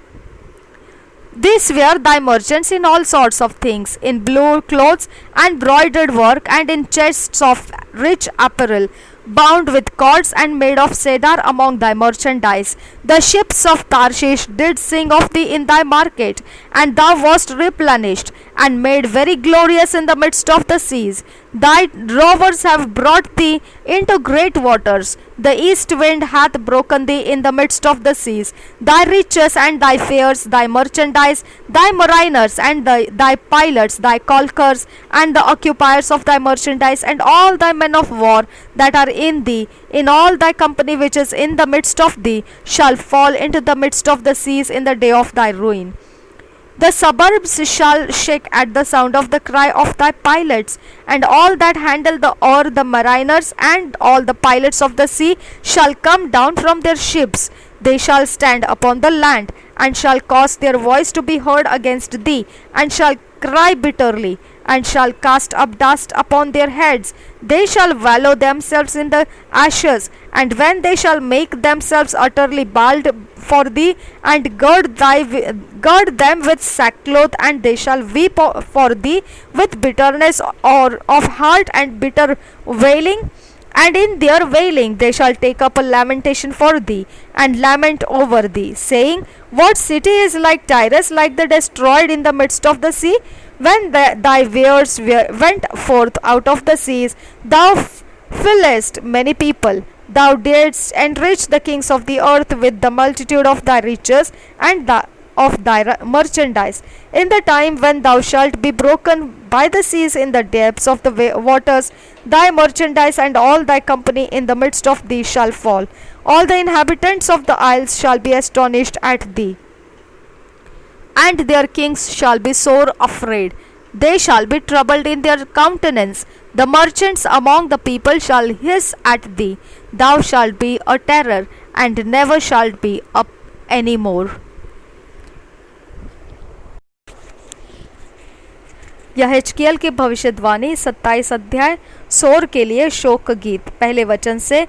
These were thy merchants in all sorts of things, in blue clothes and broidered work, and in chests of rich apparel, bound with cords and made of cedar among thy merchandise. The ships of Tarshish did sing of thee in thy market, and thou wast replenished, and made very glorious in the midst of the seas. Thy rovers have brought thee into great waters. The east wind hath broken thee in the midst of the seas. Thy riches and thy fairs, thy merchandise, thy mariners and thy pilots, thy caulkers, and the occupiers of thy merchandise, and all thy men of war that are in thee, in all thy company which is in the midst of thee, shall fall into the midst of the seas in the day of thy ruin. The suburbs shall shake at the sound of the cry of thy pilots, and all that handle the oar, the mariners, and all the pilots of the sea shall come down from their ships. They shall stand upon the land, and shall cause their voice to be heard against thee, and shall cry bitterly, and shall cast up dust upon their heads. They shall wallow themselves in the ashes, and when they shall make themselves utterly bald for thee, and gird them with sackcloth, and they shall weep for thee with bitterness or of heart and bitter wailing. And in their wailing they shall take up a lamentation for thee, and lament over thee, saying, What city is like Tyrus, like the destroyed in the midst of the sea? When thy wares went forth out of the seas, thou fillest many people. Thou didst enrich the kings of the earth with the multitude of thy riches and of thy merchandise. In the time when thou shalt be broken by the seas in the depths of the waters, thy merchandise and all thy company in the midst of thee shall fall. All the inhabitants of the isles shall be astonished at thee, and their kings shall be sore afraid. They shall be troubled in their countenance. The merchants among the people shall hiss at thee. Thou shalt be a terror, and never shalt be up any more. यह हिजकिय्याह की भविष्यवाणी 27 अध्याय सोर के लिए शोक गीत। पहले वचन से,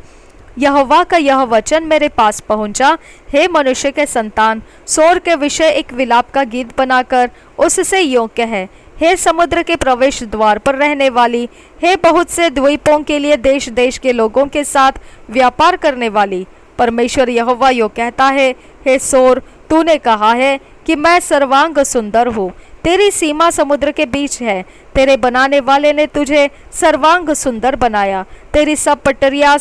यहोवा का यह वचन मेरे पास पहुंचा, हे मनुष्य के संतान, सोर के विषय एक विलाप का गीत बनाकर उससे यों कह, हे समुद्र के प्रवेश द्वार पर रहने वाली, हे बहुत से द्वीपों के लिए देश देश के लोगों के साथ व्यापार करने वाली, परमेश्वर यहोवा यों कहता है, हे सोर, तूने कहा है कि मैं सर्वांग सुंदर हूँ, तेरी सीमा समुद्र के बीच है, तेरे बनाने वाले ने तुझे सर्वांग सुंदर बनाया, तेरी सब पटरियां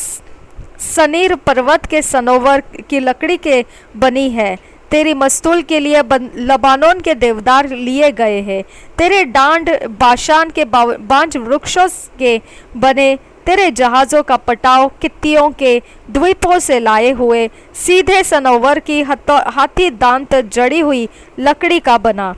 सनीर पर्वत के सनोवर की लकड़ी के बनी है, तेरी मस्तूल के लिए लबानोन के देवदार लिए गए हैं, तेरे डांड बाशान के बांज वृक्षों के बने, तेरे जहाज़ों का पटाव कित्तियों के द्वीपों से लाए हुए सीधे सनोवर की हाथी दांत जड़ी हुई लकड़ी का बना,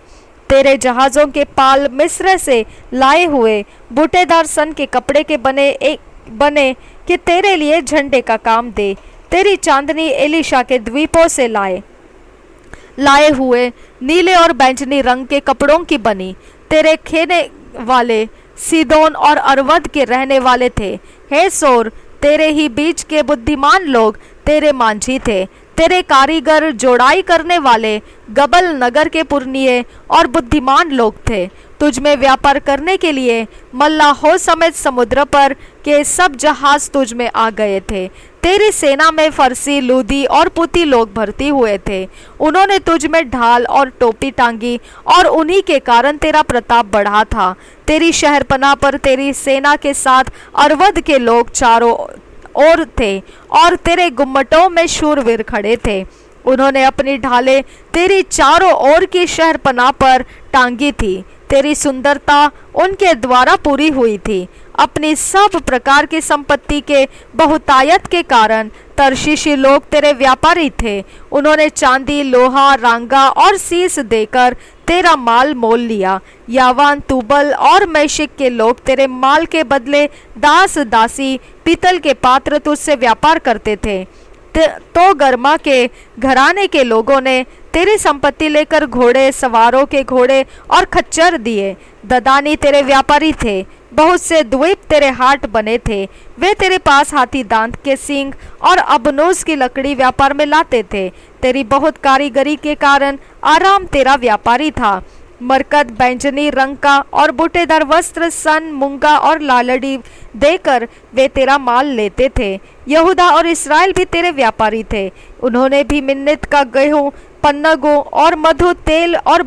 तेरे जहाज़ों के पाल मिस्र से लाए हुए बूटेदार सन के कपड़े के बने कि तेरे लिए झंडे का काम दे, तेरी चांदनी एलिशा के द्वीपों से लाए हुए नीले और बैंगनी रंग के कपड़ों की बनी, तेरे खेने वाले सीदोन और अरवद के रहने वाले थे। हे सोर, तेरे ही बीच के बुद्धिमान लोग तेरे मांझी थे, तेरे कारीगर जोड़ाई करने वाले गबल नगर के पुरनिये और बुद्धिमान लोग थे। तुझ में व्यापार करने के लिए मल्लाहों समेत समुद्र पर के सब जहाज तुझ में आ गए थे। तेरी सेना में फरसी, लूदी और पुती लोग भर्ती हुए थे। उन्होंने तुझ में ढाल और टोपी टांगी और उन्हीं के कारण तेरा प्रताप बढ़ा था। तेरी शहरपनाह पर तेरी सेना के साथ अरवद के लोग चारों ओर थे और तेरे गुम्मटों में शूरवीर खड़े थे। उन्होंने अपनी ढालें तेरी चारों ओर की शहरपनाह पर टांगी थी। तेरी सुंदरता उनके द्वारा पूरी हुई थी। अपनी सब प्रकार की संपत्ति के बहुतायत के कारण तर्शीशी लोग तेरे व्यापारी थे। उन्होंने चांदी, लोहा, रांगा और सीस देकर तेरा माल मोल लिया। यावान, तुबल और मैशिक के लोग तेरे माल के बदले दास दासी पीतल के पात्र तुझसे व्यापार करते थे। तो गर्मा के घराने के लोगों ने तेरी संपत्ति लेकर घोड़े, सवारों के घोड़े और खच्चर दिए। ददानी तेरे व्यापारी थे। बहुत से द्वीप तेरे हाट बने थे। वे तेरे पास हाथी दांत के सींग और अबनोस की लकड़ी व्यापार में लाते थे। तेरी बहुत कारीगरी के कारण आराम तेरा व्यापारी था। मरकत, बैंजनी रंग का और बूटेदार वस्त्र, सन, मूंगा और लालड़ी देकर वे तेरा माल लेते थे। यहूदा और इस्राएल भी तेरे व्यापारी थे। उन्होंने भी मिन्नत का गेहूं, पन्नगों और मधु, तेल और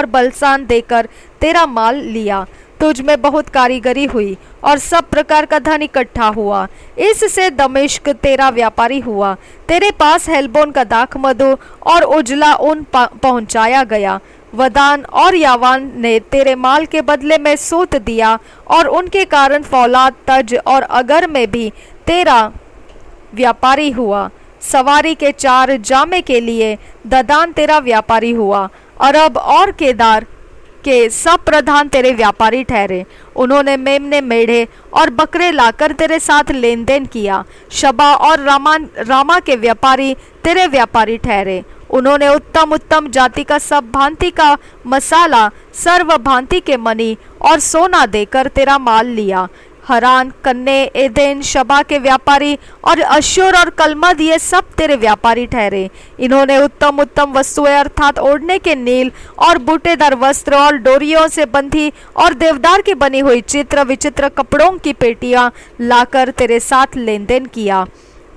बलसान देकर तेरा माल लिया। तुझ में बहुत कारीगरी हुई और सब प्रकार का धन इकट्ठा हुआ। इससे दमिश्क तेरा व्यापारी हुआ। तेरे पास हेलबोन का दाख मधु और उजला ऊन पहुंचाया गया। वदान और यावान ने तेरे माल के बदले में सूत दिया और उनके कारण फौलाद, तज और अगर में भी तेरा व्यापारी हुआ। सवारी के 4 जामे के लिए ददान तेरा व्यापारी हुआ। अरब और केदार के सब प्रधान तेरे व्यापारी ठहरे। उन्होंने मेमने, मेढ़े और बकरे लाकर तेरे साथ लेन देन किया। शबा और रामा के व्यापारी तेरे व्यापारी ठहरे। उन्होंने उत्तम उत्तम जाति का सब भांति का मसाला, सर्व भांति के मणि और सोना देकर तेरा माल लिया। हरान, कन्ने, एदेन, शबा के व्यापारी और अश्शूर और कलमद ये सब तेरे व्यापारी ठहरे। इन्होंने उत्तम उत्तम वस्तुएं अर्थात ओढ़ने के नील और बूटेदार वस्त्र और डोरियों से बंधी और देवदार की बनी हुई चित्र विचित्र कपड़ों की पेटियां लाकर तेरे साथ लेन देन किया।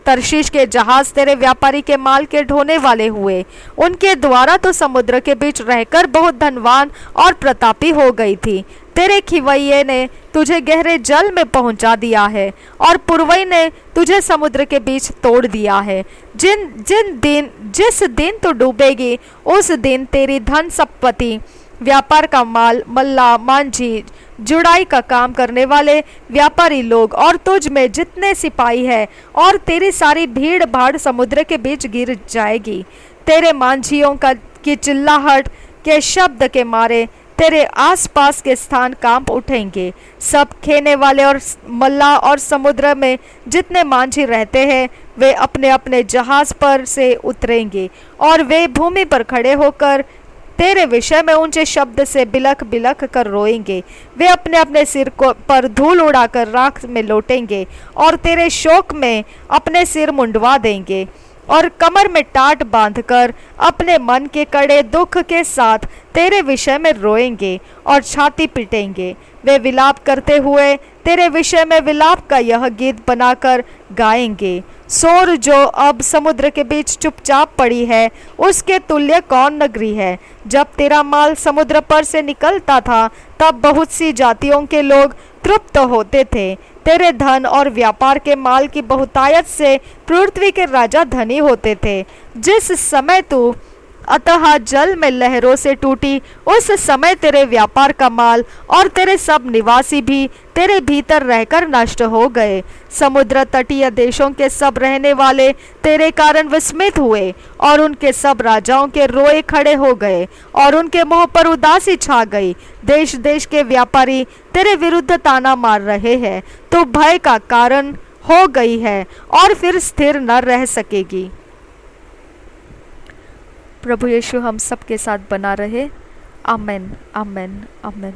तर्शीश के जहाज तेरे व्यापारी के माल के ढोने वाले हुए। उनके द्वारा तो समुद्र के बीच रहकर बहुत धनवान और प्रतापी हो गई थी। तेरे खिवैये ने तुझे गहरे जल में पहुंचा दिया है और पुरवई ने तुझे समुद्र के बीच तोड़ दिया है। जिस दिन तू डूबेगी उस दिन तेरी धन संपत्ति, व्यापार का माल, मल्ला, मांझी, जुड़ाई का काम करने वाले व्यापारी लोग और तुझ में जितने सिपाही हैं और तेरी सारी भीड़ भाड़ समुद्र के बीच गिर जाएगी। तेरे मांझियों की चिल्लाहट के शब्द के मारे तेरे आसपास के स्थान कांप उठेंगे। सब खेने वाले और मल्ला और समुद्र में जितने मांझी रहते हैं वे अपने अपने जहाज पर से उतरेंगे और वे भूमि पर खड़े होकर तेरे विषय में ऊंचे शब्द से बिलख बिलख कर रोएंगे। वे अपने अपने सिर को पर धूल उड़ाकर राख में लौटेंगे और तेरे शोक में अपने सिर मुंडवा देंगे और कमर में टाट बांधकर अपने मन के कड़े दुख के साथ तेरे विषय में रोएंगे और छाती पीटेंगे। वे विलाप करते हुए तेरे विषय में विलाप का यह गीत बनाकर गाएंगे। सोर जो अब समुद्र के बीच चुपचाप पड़ी है, उसके तुल्य कौन नगरी है। जब तेरा माल समुद्र पर से निकलता था तब बहुत सी जातियों के लोग तृप्त होते थे। तेरे धन और व्यापार के माल की बहुतायत से पृथ्वी के राजा धनी होते थे। जिस समय तू अतः जल में लहरों से टूटी उस समय तेरे व्यापार का माल और तेरे सब निवासी भी तेरे भीतर रहकर नष्ट हो गए। समुद्र तटीय देशों के सब रहने वाले तेरे कारण विस्मित हुए और उनके सब राजाओं के रोए खड़े हो गए और उनके मुंह पर उदासी छा गई। देश देश के व्यापारी तेरे विरुद्ध ताना मार रहे हैं। तो भय का कारण हो गई है और फिर स्थिर न रह सकेगी। प्रभु यीशु हम सब के साथ बना रहे। आमेन, आमेन, आमेन।